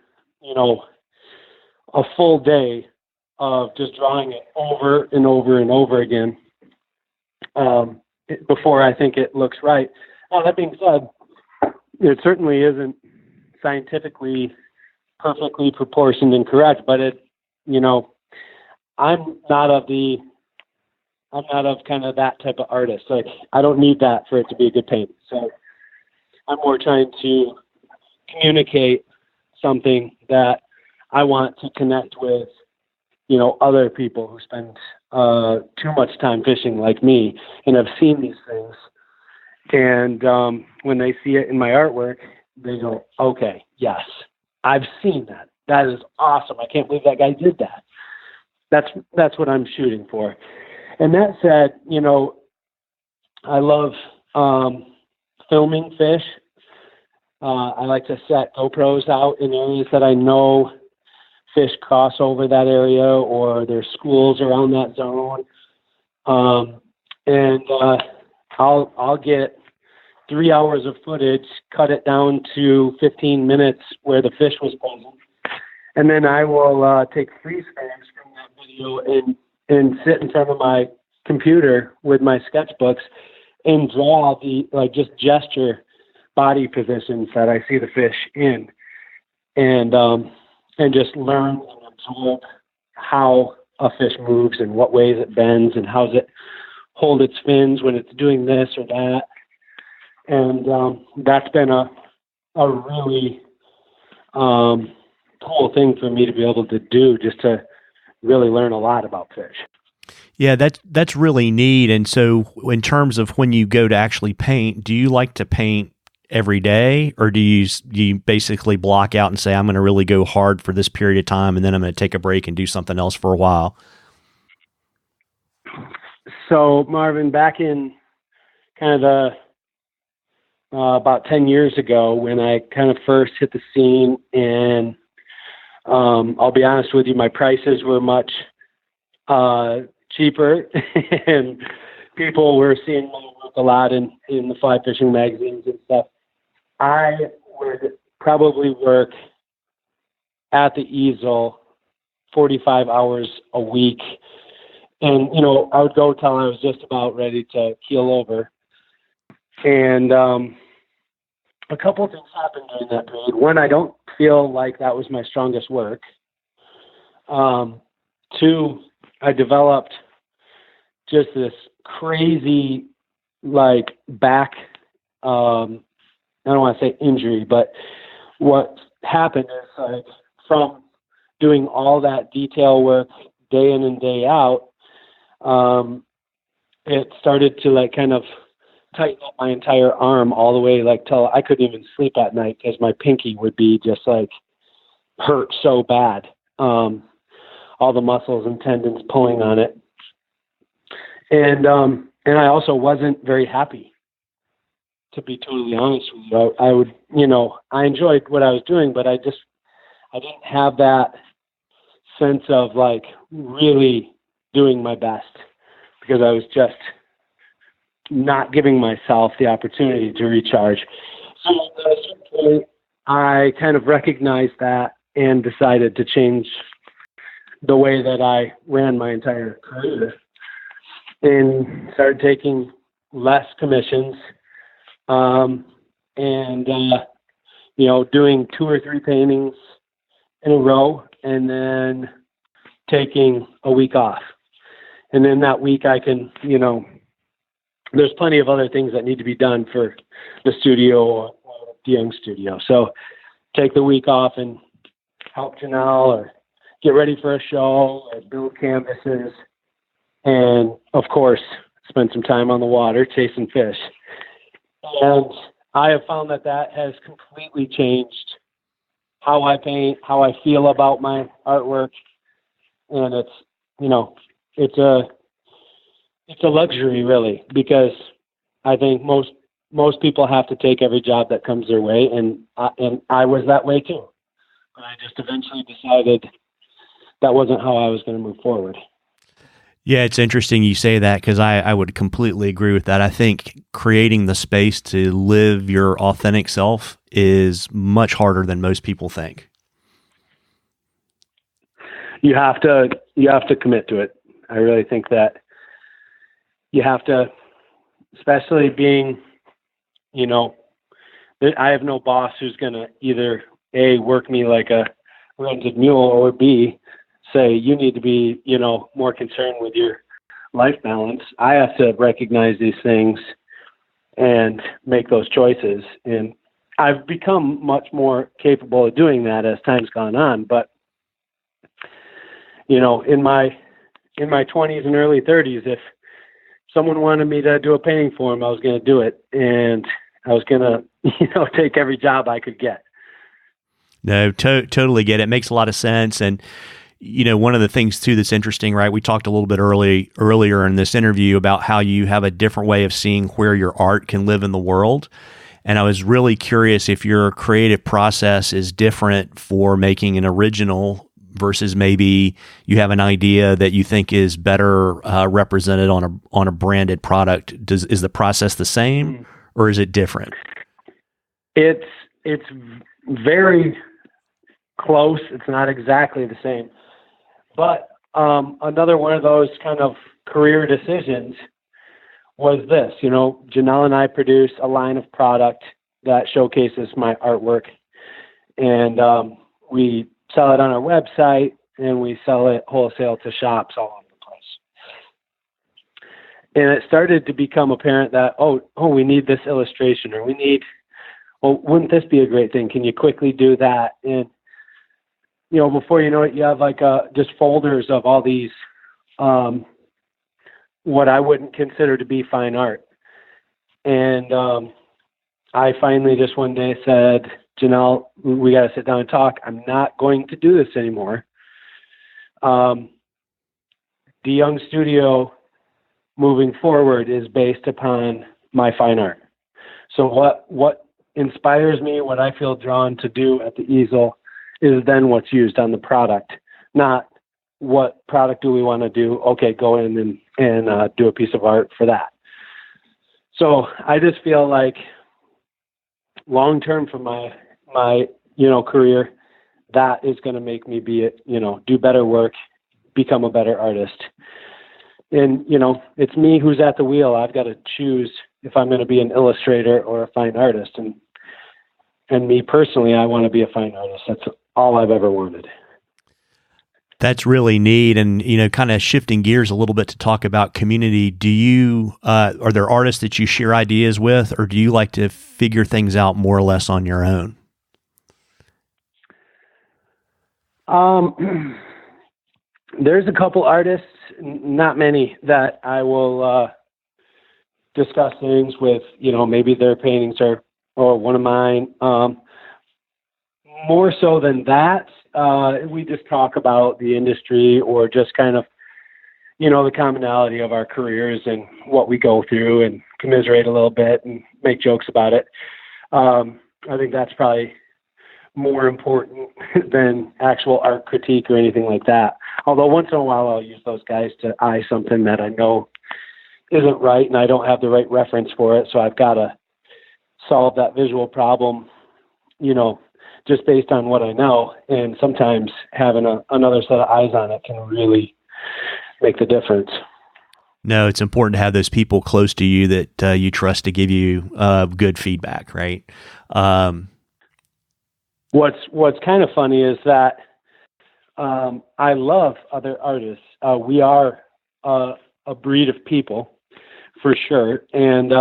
a full day of just drawing it over and over and over again before I think it looks right. Now, that being said, it certainly isn't scientifically perfectly proportioned and correct, but I'm not of kind of that type of artist. Like, I don't need that for it to be a good painting. So I'm more trying to communicate something that I want to connect with, other people who spend too much time fishing like me and have seen these things. And when they see it in my artwork, they go, okay, yes, I've seen that. That is awesome. I can't believe that guy did that. that's what I'm shooting for. And that said, I love filming fish. I like to set GoPros out in areas that I know fish cross over that area, or there's schools around that zone. And I'll get 3 hours of footage, cut it down to 15 minutes where the fish was present, and then I will take freeze frames from that video and sit in front of my computer with my sketchbooks and draw just gesture body positions that I see the fish in, and just learn and absorb how a fish moves and what ways it bends and how does it hold its fins when it's doing this or that. And that's been a really cool thing for me to be able to do, just to really learn a lot about fish. Yeah, that's really neat. And so in terms of when you go to actually paint, do you like to paint every day, or do you basically block out and say, I'm going to really go hard for this period of time, and then I'm going to take a break and do something else for a while? So Marvin, back in kind of about 10 years ago, when I kind of first hit the scene, and I'll be honest with you, my prices were much cheaper and people were seeing my work a lot in the fly fishing magazines and stuff. I would probably work at the easel 45 hours a week. And, I would go till I was just about ready to keel over. And a couple of things happened during that period. One, I don't feel like that was my strongest work. Two, I developed just this crazy, back, I don't want to say injury, but what happened is, from doing all that detail work day in and day out, it started to kind of tighten up my entire arm all the way, till I couldn't even sleep at night because my pinky would be just hurt so bad. All the muscles and tendons pulling on it. And I also wasn't very happy, to be totally honest with you. I would, I enjoyed what I was doing, but I didn't have that sense of really doing my best, because I was just not giving myself the opportunity to recharge. So at a certain point, I kind of recognized that and decided to change the way that I ran my entire career, and started taking less commissions, and doing 2 or 3 paintings in a row, and then taking a week off. And then that week I can, there's plenty of other things that need to be done for the studio or DeYoung studio. So take the week off and help Janelle or get ready for a show or build canvases. And of course, spend some time on the water chasing fish. And I have found that has completely changed how I paint, how I feel about my artwork. And it's a luxury, really, because I think most people have to take every job that comes their way, and I was that way too. But I just eventually decided that wasn't how I was going to move forward. Yeah, it's interesting you say that, because I would completely agree with that. I think creating the space to live your authentic self is much harder than most people think. You have to commit to it. I really think that you have to, especially being, I have no boss who's going to either A, work me like a rented mule, or B, say you need to be, more concerned with your life balance. I have to recognize these things and make those choices. And I've become much more capable of doing that as time's gone on. But, in my 20s and early 30s, if someone wanted me to do a painting for them, I was going to do it. And I was going to, take every job I could get. No, totally get it. It makes a lot of sense. And, one of the things too that's interesting, right? We talked a little bit earlier in this interview about how you have a different way of seeing where your art can live in the world. And I was really curious if your creative process is different for making an original versus maybe you have an idea that you think is better represented on a branded product. Is the process the same or is it different? It's very close. It's not exactly the same. But another one of those kind of career decisions was this. Janelle and I produce a line of product that showcases my artwork, and we sell it on our website, and we sell it wholesale to shops all over the place. And it started to become apparent that, we need this illustration, or wouldn't this be a great thing? Can you quickly do that? And before you know it, you have just folders of all these, what I wouldn't consider to be fine art. And I finally just one day said, Janelle, we got to sit down and talk. I'm not going to do this anymore. DeYoung Studio moving forward is based upon my fine art. So what inspires me, what I feel drawn to do at the easel is then what's used on the product, not what product do we want to do. Okay, go in and do a piece of art for that. So I just feel like long-term for my career, that is going to make me do better work, become a better artist. And, it's me who's at the wheel. I've got to choose if I'm going to be an illustrator or a fine artist. And me personally, I want to be a fine artist. That's all I've ever wanted. That's really neat. And, kind of shifting gears a little bit to talk about community, do you, are there artists that you share ideas with, or do you like to figure things out more or less on your own? There's a couple artists, not many, that I will discuss things with, maybe their paintings or one of mine. More so than that, we just talk about the industry or just kind of, the commonality of our careers and what we go through and commiserate a little bit and make jokes about it. I think that's probably more important than actual art critique or anything like that. Although once in a while I'll use those guys to eye something that I know isn't right and I don't have the right reference for it. So I've got to solve that visual problem, just based on what I know. And sometimes having another set of eyes on it can really make the difference. No, it's important to have those people close to you that you trust to give you good feedback, right? What's kind of funny is that I love other artists. We are a breed of people, for sure. And,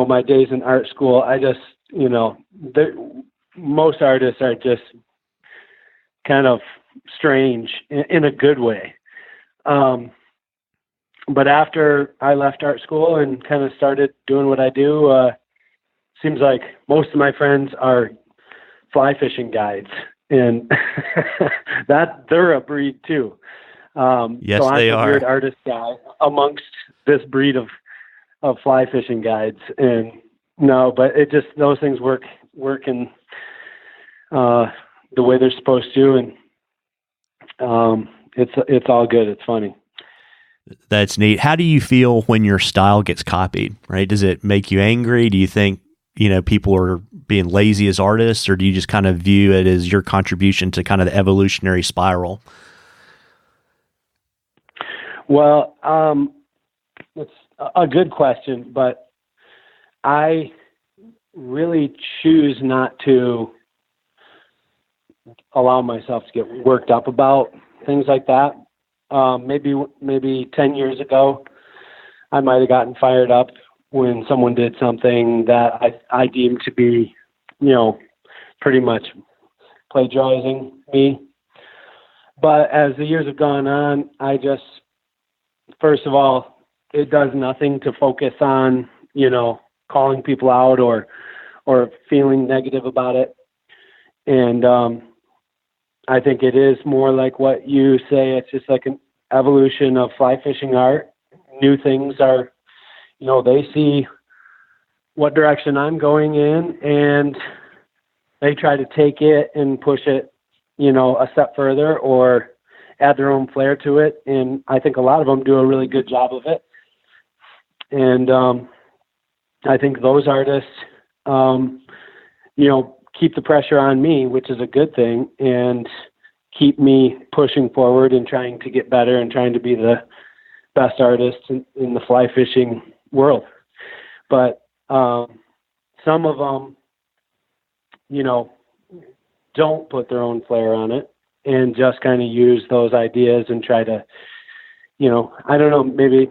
my days in art school, I just, most artists are just kind of strange in a good way. But after I left art school and kind of started doing what I do, seems like most of my friends are fly fishing guides, and that they're a breed too. Yes, so I'm they a are. weird artist guy amongst this breed of fly fishing guides. And no, but it just, those things work in the way they're supposed to. And it's all good. It's funny. That's neat. How do you feel when your style gets copied, right? Does it make you angry? Do you think, people are being lazy as artists, or do you just kind of view it as your contribution to kind of the evolutionary spiral? Well, it's a good question, but I really choose not to allow myself to get worked up about things like that. Maybe 10 years ago, I might have gotten fired up when someone did something that I deemed to be, pretty much plagiarizing me. But as the years have gone on, I just, first of all, it does nothing to focus on, calling people out or feeling negative about it. And I think it is more like what you say. It's just like an evolution of fly fishing art. New things are, they see what direction I'm going in, and they try to take it and push it, a step further or add their own flair to it. And I think a lot of them do a really good job of it. And I think those artists, keep the pressure on me, which is a good thing, and keep me pushing forward and trying to get better and trying to be the best artist in the fly fishing world. But some of them, don't put their own flair on it and just kind of use those ideas and try to, I don't know, maybe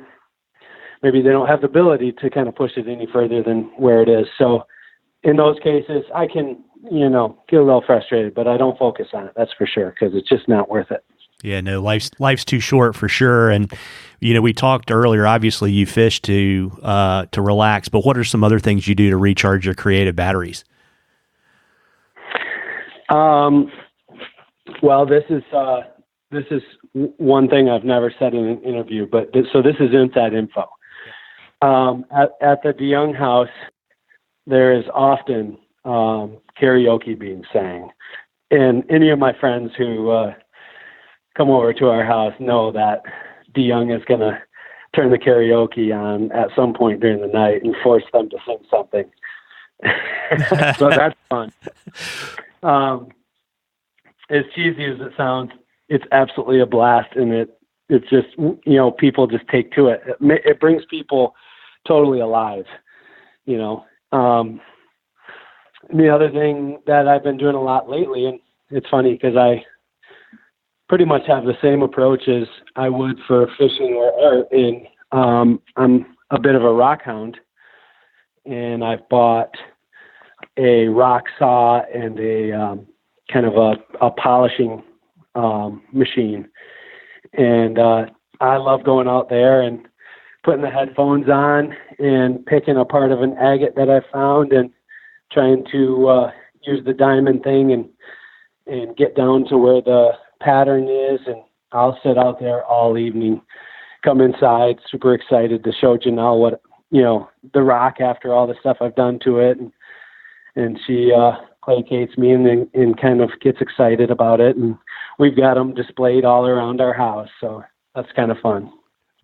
they don't have the ability to kind of push it any further than where it is. So in those cases, I can, get a little frustrated, but I don't focus on it. That's for sure, because it's just not worth it. Yeah, no, life's too short for sure. And, we talked earlier, obviously you fish to relax, but what are some other things you do to recharge your creative batteries? Well, this is one thing I've never said in an interview, but this is inside info. At the DeYoung house, there is often karaoke being sang, and any of my friends who come over to our house know that DeYoung is going to turn the karaoke on at some point during the night and force them to sing something. So that's fun. As cheesy as it sounds, it's absolutely a blast, and it's just, people just take to it. It brings people totally alive, The other thing that I've been doing a lot lately, and it's funny because I pretty much have the same approach as I would for fishing or art, and I'm a bit of a rock hound, and I've bought a rock saw and a kind of a polishing machine. And I love going out there and putting the headphones on and picking a part of an agate that I found and trying to use the diamond thing and get down to where the pattern is. And I'll sit out there all evening, come inside, super excited to show Janelle what, the rock after all the stuff I've done to it. And she placates me and kind of gets excited about it. And we've got them displayed all around our house. So that's kind of fun.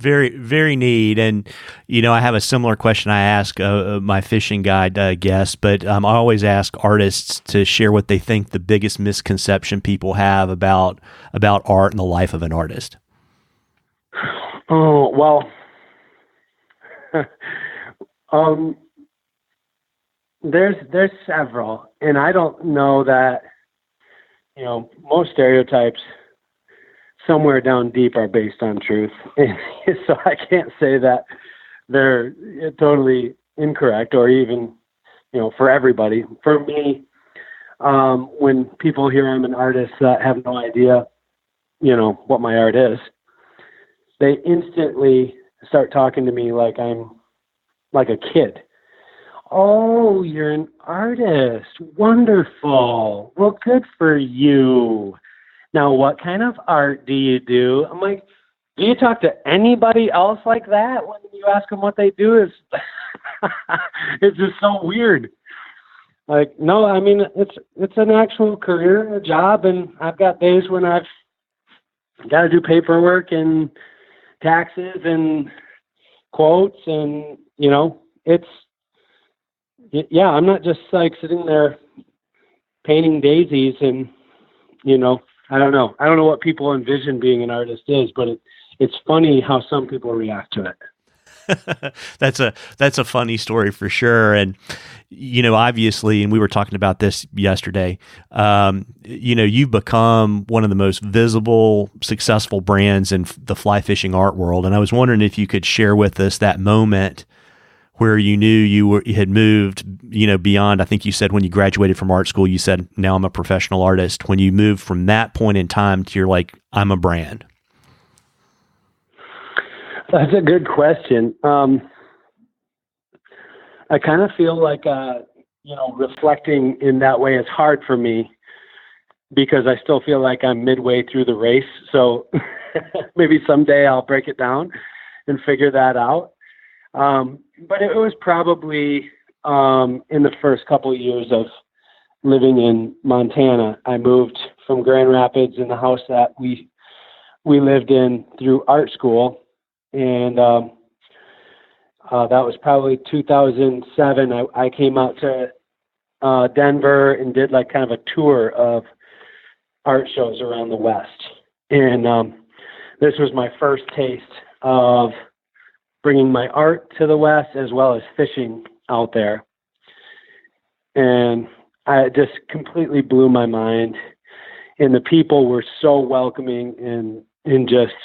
Very, very neat. And, I have a similar question I ask my fishing guide guests, but I always ask artists to share what they think the biggest misconception people have about art and the life of an artist. Oh, well, there's several, and I don't know that, most stereotypes somewhere down deep are based on truth. And so I can't say that they're totally incorrect or even, for everybody. For me, when people hear I'm an artist that have no idea, what my art is, they instantly start talking to me like I'm like a kid. Oh, you're an artist. Wonderful. Well, good for you. Now, what kind of art do you do? I'm like, do you talk to anybody else like that when you ask them what they do? It's just so weird. Like, no, I mean, it's an actual career, a job, and I've got days when I've got to do paperwork and taxes and quotes, and, I'm not just like sitting there painting daisies and, I don't know. I don't know what people envision being an artist is, but it's funny how some people react to it. That's a funny story for sure. And, obviously, and we were talking about this yesterday, you've become one of the most visible, successful brands in the fly fishing art world. And I was wondering if you could share with us that moment where you knew you had moved, beyond. I think you said when you graduated from art school, you said, now I'm a professional artist. When you moved from that point in time to you're like, I'm a brand. That's a good question. I kind of feel like, reflecting in that way is hard for me because I still feel like I'm midway through the race. So maybe someday I'll break it down and figure that out. But it was probably in the first couple of years of living in Montana. I moved from Grand Rapids in the house that we lived in through art school. And that was probably 2007. I came out to Denver and did like kind of a tour of art shows around the West. And this was my first taste of bringing my art to the West as well as fishing out there. And it just completely blew my mind. And the people were so welcoming and just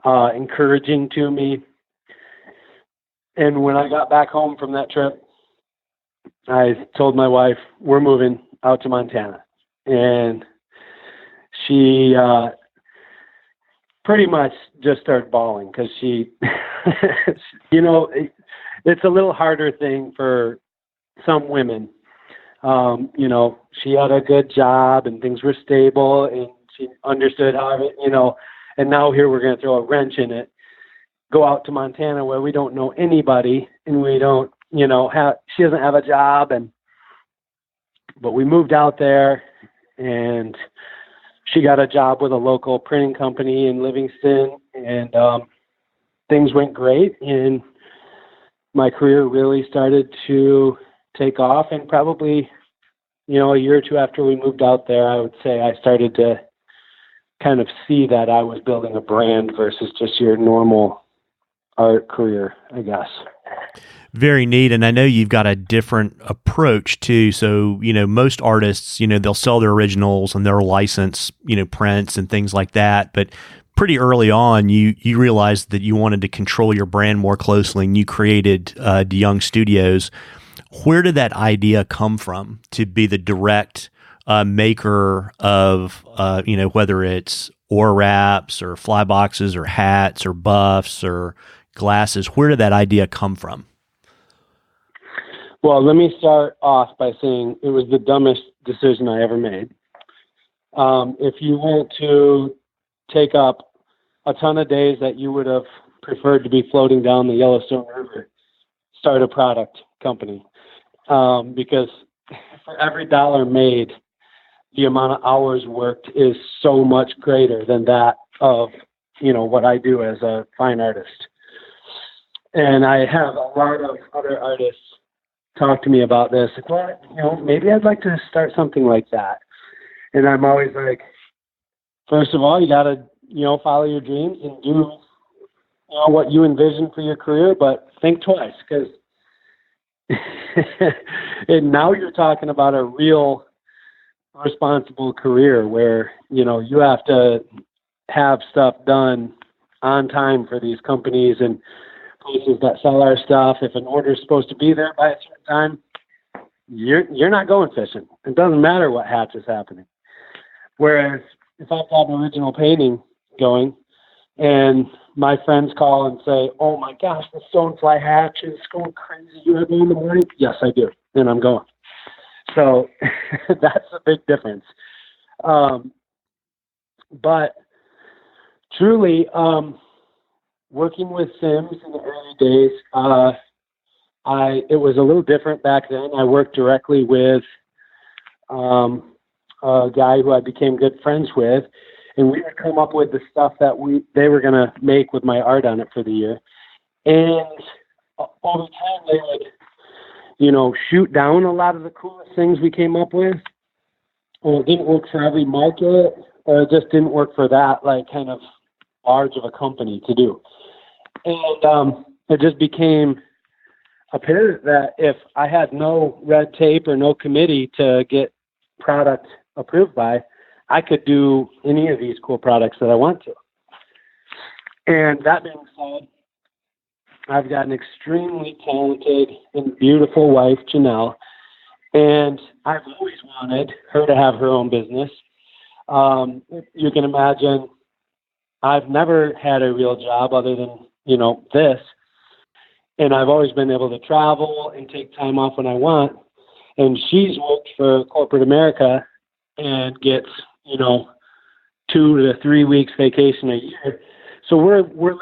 encouraging to me. And when I got back home from that trip, I told my wife, we're moving out to Montana. And she pretty much just started bawling because she, it's a little harder thing for some women. She had a good job and things were stable and she understood how, and now here we're going to throw a wrench in it, go out to Montana where we don't know anybody and we don't, she doesn't have a job. But we moved out there and she got a job with a local printing company in Livingston, and things went great. And my career really started to take off. And probably, a year or two after we moved out there, I would say I started to kind of see that I was building a brand versus just your normal art career, I guess. Very neat. And I know you've got a different approach too. So, most artists, they'll sell their originals and they'll license, prints and things like that. But pretty early on, you realized that you wanted to control your brand more closely, and you created DeYoung Studios. Where did that idea come from to be the direct maker of, whether it's ore wraps or fly boxes or hats or buffs or glasses? Where did that idea come from? Well, let me start off by saying it was the dumbest decision I ever made. If you want to take up a ton of days that you would have preferred to be floating down the Yellowstone River, start a product company. Because for every dollar made, the amount of hours worked is so much greater than that of, what I do as a fine artist. And I have a lot of other artists talk to me about this. Like, well, maybe I'd like to start something like that. And I'm always like, first of all, you got to, follow your dreams and do, what you envision for your career, but think twice, because and now you're talking about a real responsible career where, you have to have stuff done on time for these companies and places that sell our stuff. If an order is supposed to be there by a certain time, you're not going fishing. It doesn't matter what hatch is happening. Whereas if I've got an original painting going and my friends call and say, oh my gosh, the stonefly hatch is going crazy. You have me in the morning? Yes, I do. And I'm going. So that's a big difference. But truly, working with Sims in the early days, it was a little different back then. I worked directly with a guy who I became good friends with, and we would come up with the stuff that they were going to make with my art on it for the year. And over time, they would, shoot down a lot of the coolest things we came up with. And it didn't work for every market, or it just didn't work for that, kind of large of a company to do. And it just became apparent that if I had no red tape or no committee to get product approved by, I could do any of these cool products that I want to. And that being said, I've got an extremely talented and beautiful wife, Janelle, and I've always wanted her to have her own business. You can imagine I've never had a real job other than, this. And I've always been able to travel and take time off when I want. And she's worked for corporate America and gets, 2 to 3 weeks vacation a year. So we're living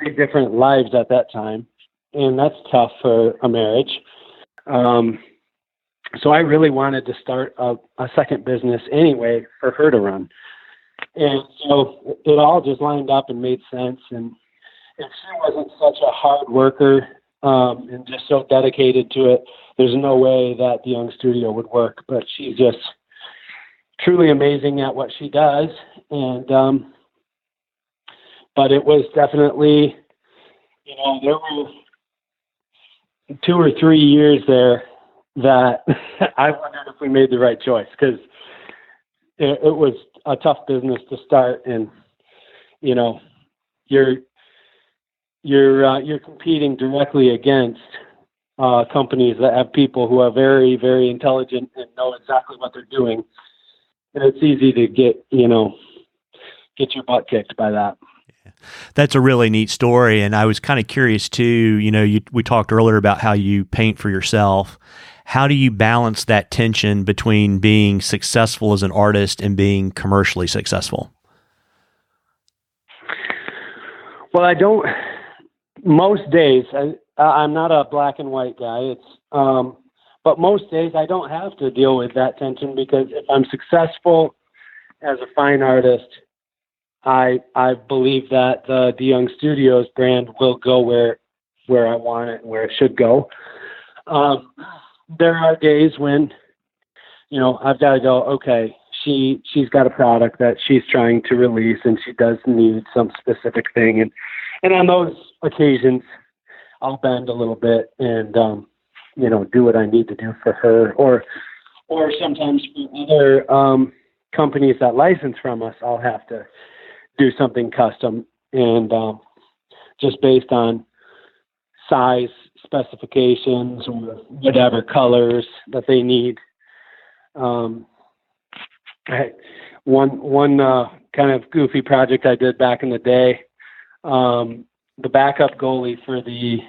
very different lives at that time, and that's tough for a marriage. So I really wanted to start a second business anyway for her to run. And so it all just lined up and made sense. And if she wasn't such a hard worker and just so dedicated to it, there's no way that the DeYoung Studio would work. But she's just truly amazing at what she does. And but it was definitely, there were 2 or 3 years there that I wondered if we made the right choice, because it was a tough business to start, and you're competing directly against companies that have people who are very, very intelligent and know exactly what they're doing, and it's easy to get your butt kicked by that. That's a really neat story, and I was kind of curious too. We talked earlier about how you paint for yourself. How do you balance that tension between being successful as an artist and being commercially successful? Well, I don't. Most days, I'm not a black and white guy. But most days I don't have to deal with that tension, because if I'm successful as a fine artist, I believe that the DeYoung Studios brand will go where I want it and where it should go. There are days when, I've got to go, okay, she's got a product that she's trying to release, and she does need some specific thing. And on those occasions, I'll bend a little bit and, do what I need to do for her. Or sometimes for other companies that license from us, I'll have to do something custom, and just based on size specifications or whatever colors that they need. One kind of goofy project I did back in the day, the backup goalie for the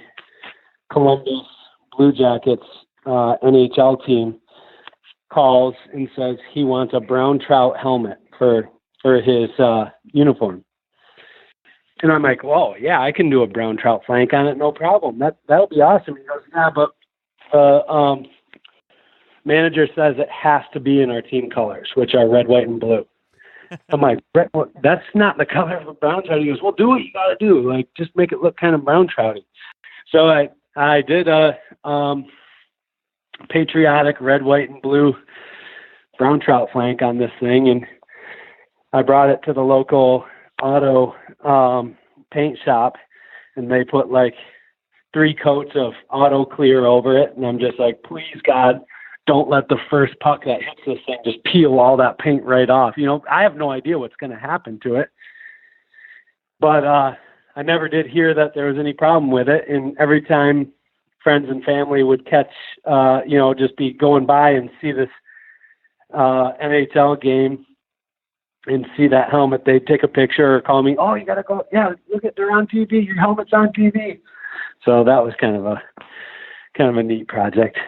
Columbus Blue Jackets NHL team calls and says he wants a brown trout helmet for his uniform. And I'm like, whoa, yeah, I can do a brown trout flank on it, no problem. That'll be awesome. He goes, yeah, but the manager says it has to be in our team colors, which are red, white, and blue. I'm like, that's not the color of a brown trout. He goes, well, do what you got to do. Like, just make it look kind of brown trouty. So I did a patriotic red, white, and blue brown trout flank on this thing, and I brought it to the local auto paint shop, and they put like 3 coats of auto clear over it. And I'm just like, please God, don't let the first puck that hits this thing just peel all that paint right off. I have no idea what's going to happen to it, but I never did hear that there was any problem with it. And every time friends and family would catch, just be going by and see this NHL game and see that helmet, they'd take a picture or call me, oh, you got to go, yeah, look at, they're on TV, your helmet's on TV. So that was kind of a neat project.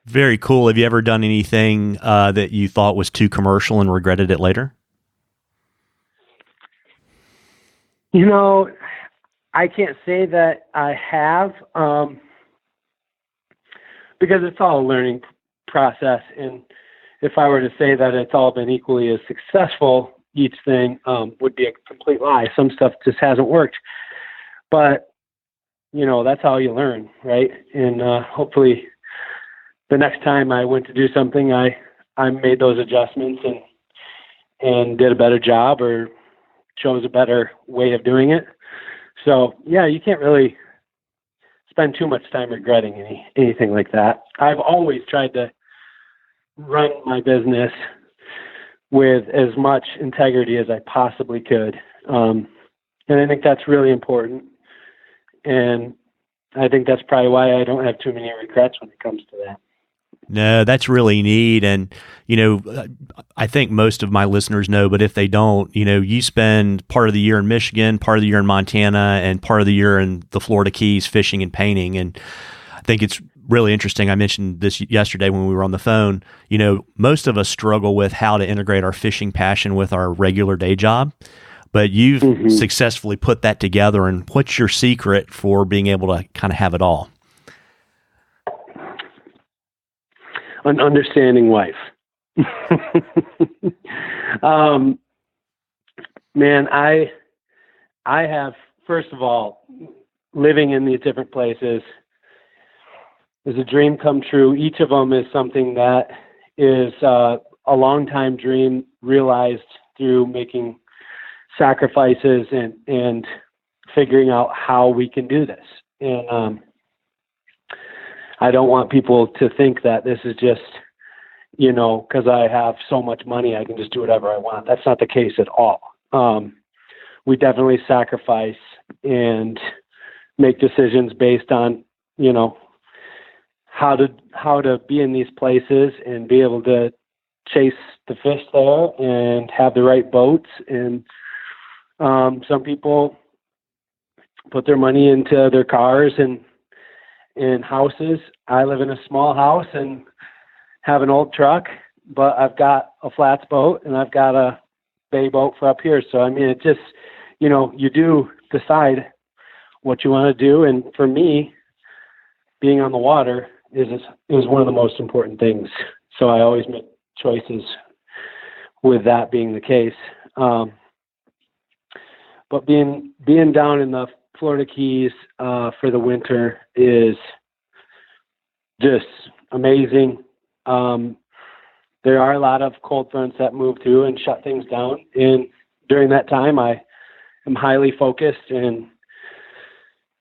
Very cool. Have you ever done anything that you thought was too commercial and regretted it later? I can't say that I have, because it's all a learning process. And if I were to say that it's all been equally as successful, each thing would be a complete lie. Some stuff just hasn't worked. But, that's how you learn, right? And hopefully the next time I went to do something, I made those adjustments and did a better job or chose a better way of doing it. So, yeah, you can't really spend too much time regretting anything like that. I've always tried to run my business with as much integrity as I possibly could. And I think that's really important. And I think that's probably why I don't have too many regrets when it comes to that. No, that's really neat. And, I think most of my listeners know, but if they don't, you spend part of the year in Michigan, part of the year in Montana, and part of the year in the Florida Keys fishing and painting. And I think it's really interesting. I mentioned this yesterday when we were on the phone. You know, most of us struggle with how to integrate our fishing passion with our regular day job, but you've successfully put that together. And what's your secret for being able to kind of have it all? An understanding wife. Man, I have, first of all, living in these different places is a dream come true. Each of them is something that is a long time dream realized through making sacrifices and figuring out how we can do this. And I don't want people to think that this is just, you know, because I have so much money, I can just do whatever I want. That's not the case at all. We definitely sacrifice and make decisions based on, you know, how to be in these places and be able to chase the fish there and have the right boats. And some people put their money into their cars and houses. I live in a small house and have an old truck, but I've got a flats boat and I've got a bay boat for up here. So, I mean, it just, you know, you do decide what you want to do. And for me, being on the water is one of the most important things. So I always make choices with that being the case. But being down in the Florida Keys for the winter is just amazing. There are a lot of cold fronts that move through and shut things down. And during that time, I am highly focused, and,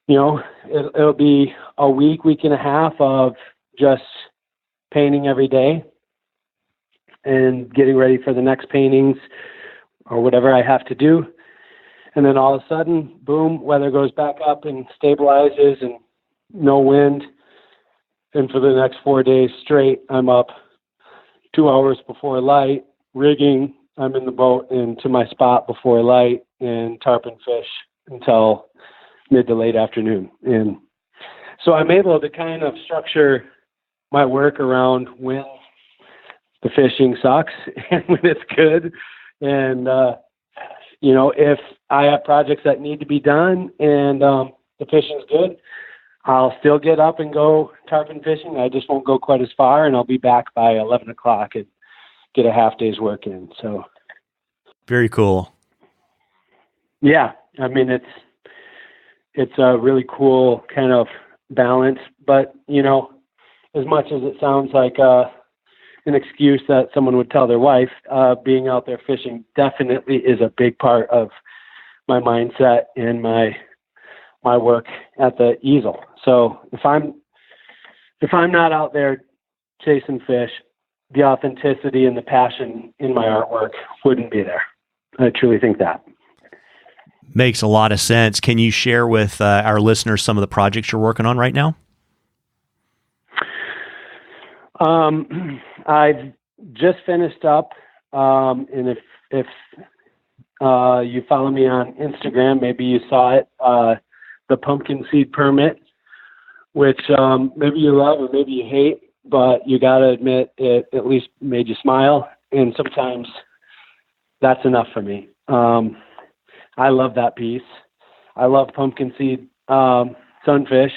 you know, it'll be a week and a half of just painting every day and getting ready for the next paintings or whatever I have to do. And then all of a sudden, boom, weather goes back up and stabilizes and no wind. And for the next 4 days straight, I'm up 2 hours before light, rigging. I'm in the boat and to my spot before light and tarpon fish until mid to late afternoon. And so I'm able to kind of structure my work around when the fishing sucks and when it's good. And, you know, if I have projects that need to be done and the fishing's good, I'll still get up and go tarpon fishing. I just won't go quite as far, and I'll be back by 11 o'clock and get a half day's work in. So very cool. Yeah. I mean, it's a really cool kind of balance, but, you know, as much as it sounds like an excuse that someone would tell their wife, being out there fishing definitely is a big part of my mindset and my work at the easel. So if I'm not out there chasing fish, the authenticity and the passion in my artwork wouldn't be there. I truly think that. Makes a lot of sense. Can you share with our listeners some of the projects you're working on right now? I've just finished up, and if you follow me on Instagram, maybe you saw it, the pumpkin seed permit, which maybe you love or maybe you hate, but you got to admit it at least made you smile, and sometimes that's enough for me. I love that piece. I love pumpkin seed sunfish,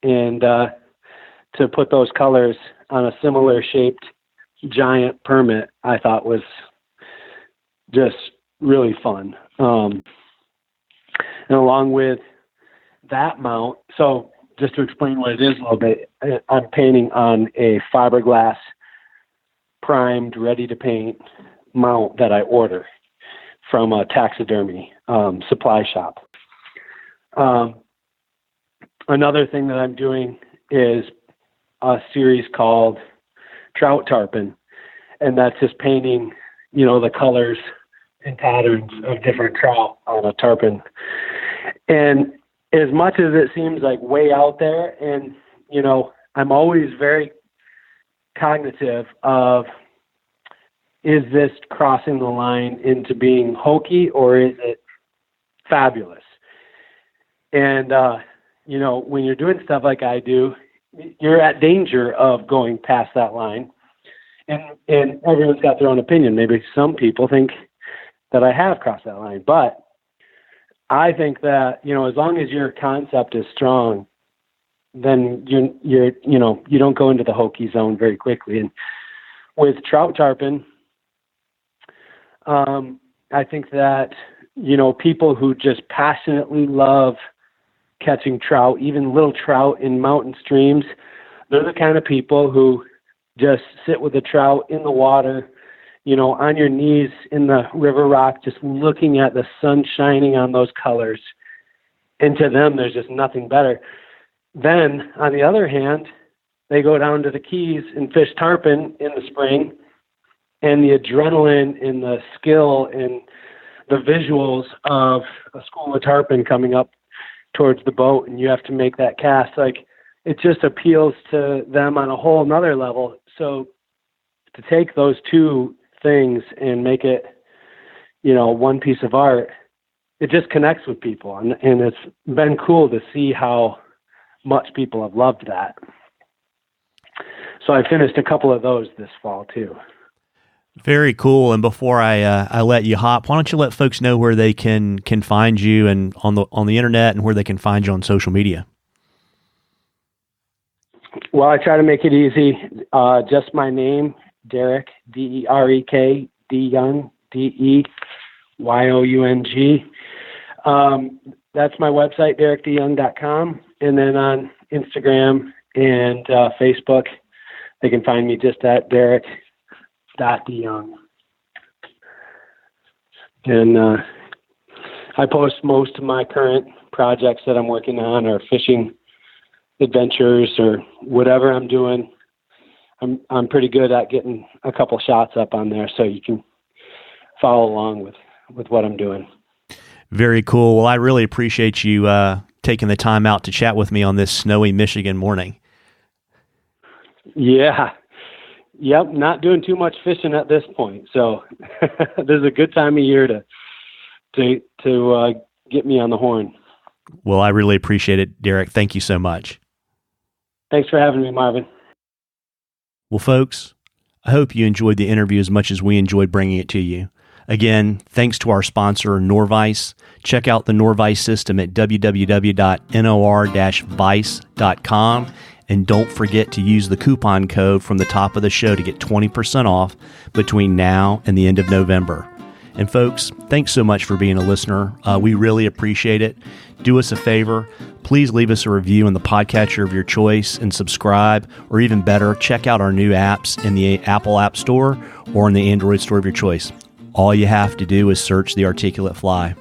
and to put those colors on a similar shaped giant permit, I thought was just really fun. And along with that mount, so just to explain what it is a little bit, I'm painting on a fiberglass primed, ready to paint mount that I order from a taxidermy supply shop. Another thing that I'm doing is a series called Trout Tarpon, and that's just painting, you know, the colors and patterns of different trout on a tarpon. And as much as it seems like way out there, and, you know, I'm always very cognitive of, is this crossing the line into being hokey or is it fabulous? And, you know, when you're doing stuff like I do, you're at danger of going past that line. And everyone's got their own opinion. Maybe some people think that I have crossed that line, but I think that, as long as your concept is strong, then you don't go into the hokey zone very quickly. And with trout tarpon, I think that, people who just passionately love catching trout, even little trout in mountain streams, they're the kind of people who just sit with the trout in the water, on your knees in the river rock, just looking at the sun shining on those colors. And to them, there's just nothing better. Then, on the other hand, they go down to the Keys and fish tarpon in the spring, and the adrenaline and the skill and the visuals of a school of tarpon coming up towards the boat, and you have to make that cast. Like, it just appeals to them on a whole nother level. So to take those two things and make it, one piece of art, it just connects with people. And it's been cool to see how much people have loved that. So I finished a couple of those this fall too. Very cool. And before I let you hop, why don't you let folks know where they can find you and on the internet, and where they can find you on social media? Well, I try to make it easy. Just my name, Derek, DEREK, DeYoung, DEYoung. That's my website, derekdeyoung.com. And then on Instagram and Facebook, they can find me just at Derek.DeYoung. And I post most of my current projects that I'm working on, or fishing adventures, or whatever I'm doing. I'm pretty good at getting a couple shots up on there, so you can follow along with what I'm doing. Very cool. Well, I really appreciate you taking the time out to chat with me on this snowy Michigan morning. Yeah. Yep. Not doing too much fishing at this point. So this is a good time of year to get me on the horn. Well, I really appreciate it, Derek. Thank you so much. Thanks for having me, Marvin. Well, folks, I hope you enjoyed the interview as much as we enjoyed bringing it to you. Again, thanks to our sponsor, Norvise. Check out the Norvise system at www.nor-vice.com. And don't forget to use the coupon code from the top of the show to get 20% off between now and the end of November. And folks, thanks so much for being a listener. We really appreciate it. Do us a favor. Please leave us a review in the podcatcher of your choice and subscribe, or even better, check out our new apps in the Apple App Store or in the Android store of your choice. All you have to do is search The Articulate Fly.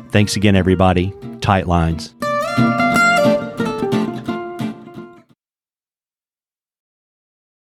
Thanks again, everybody. Tight lines.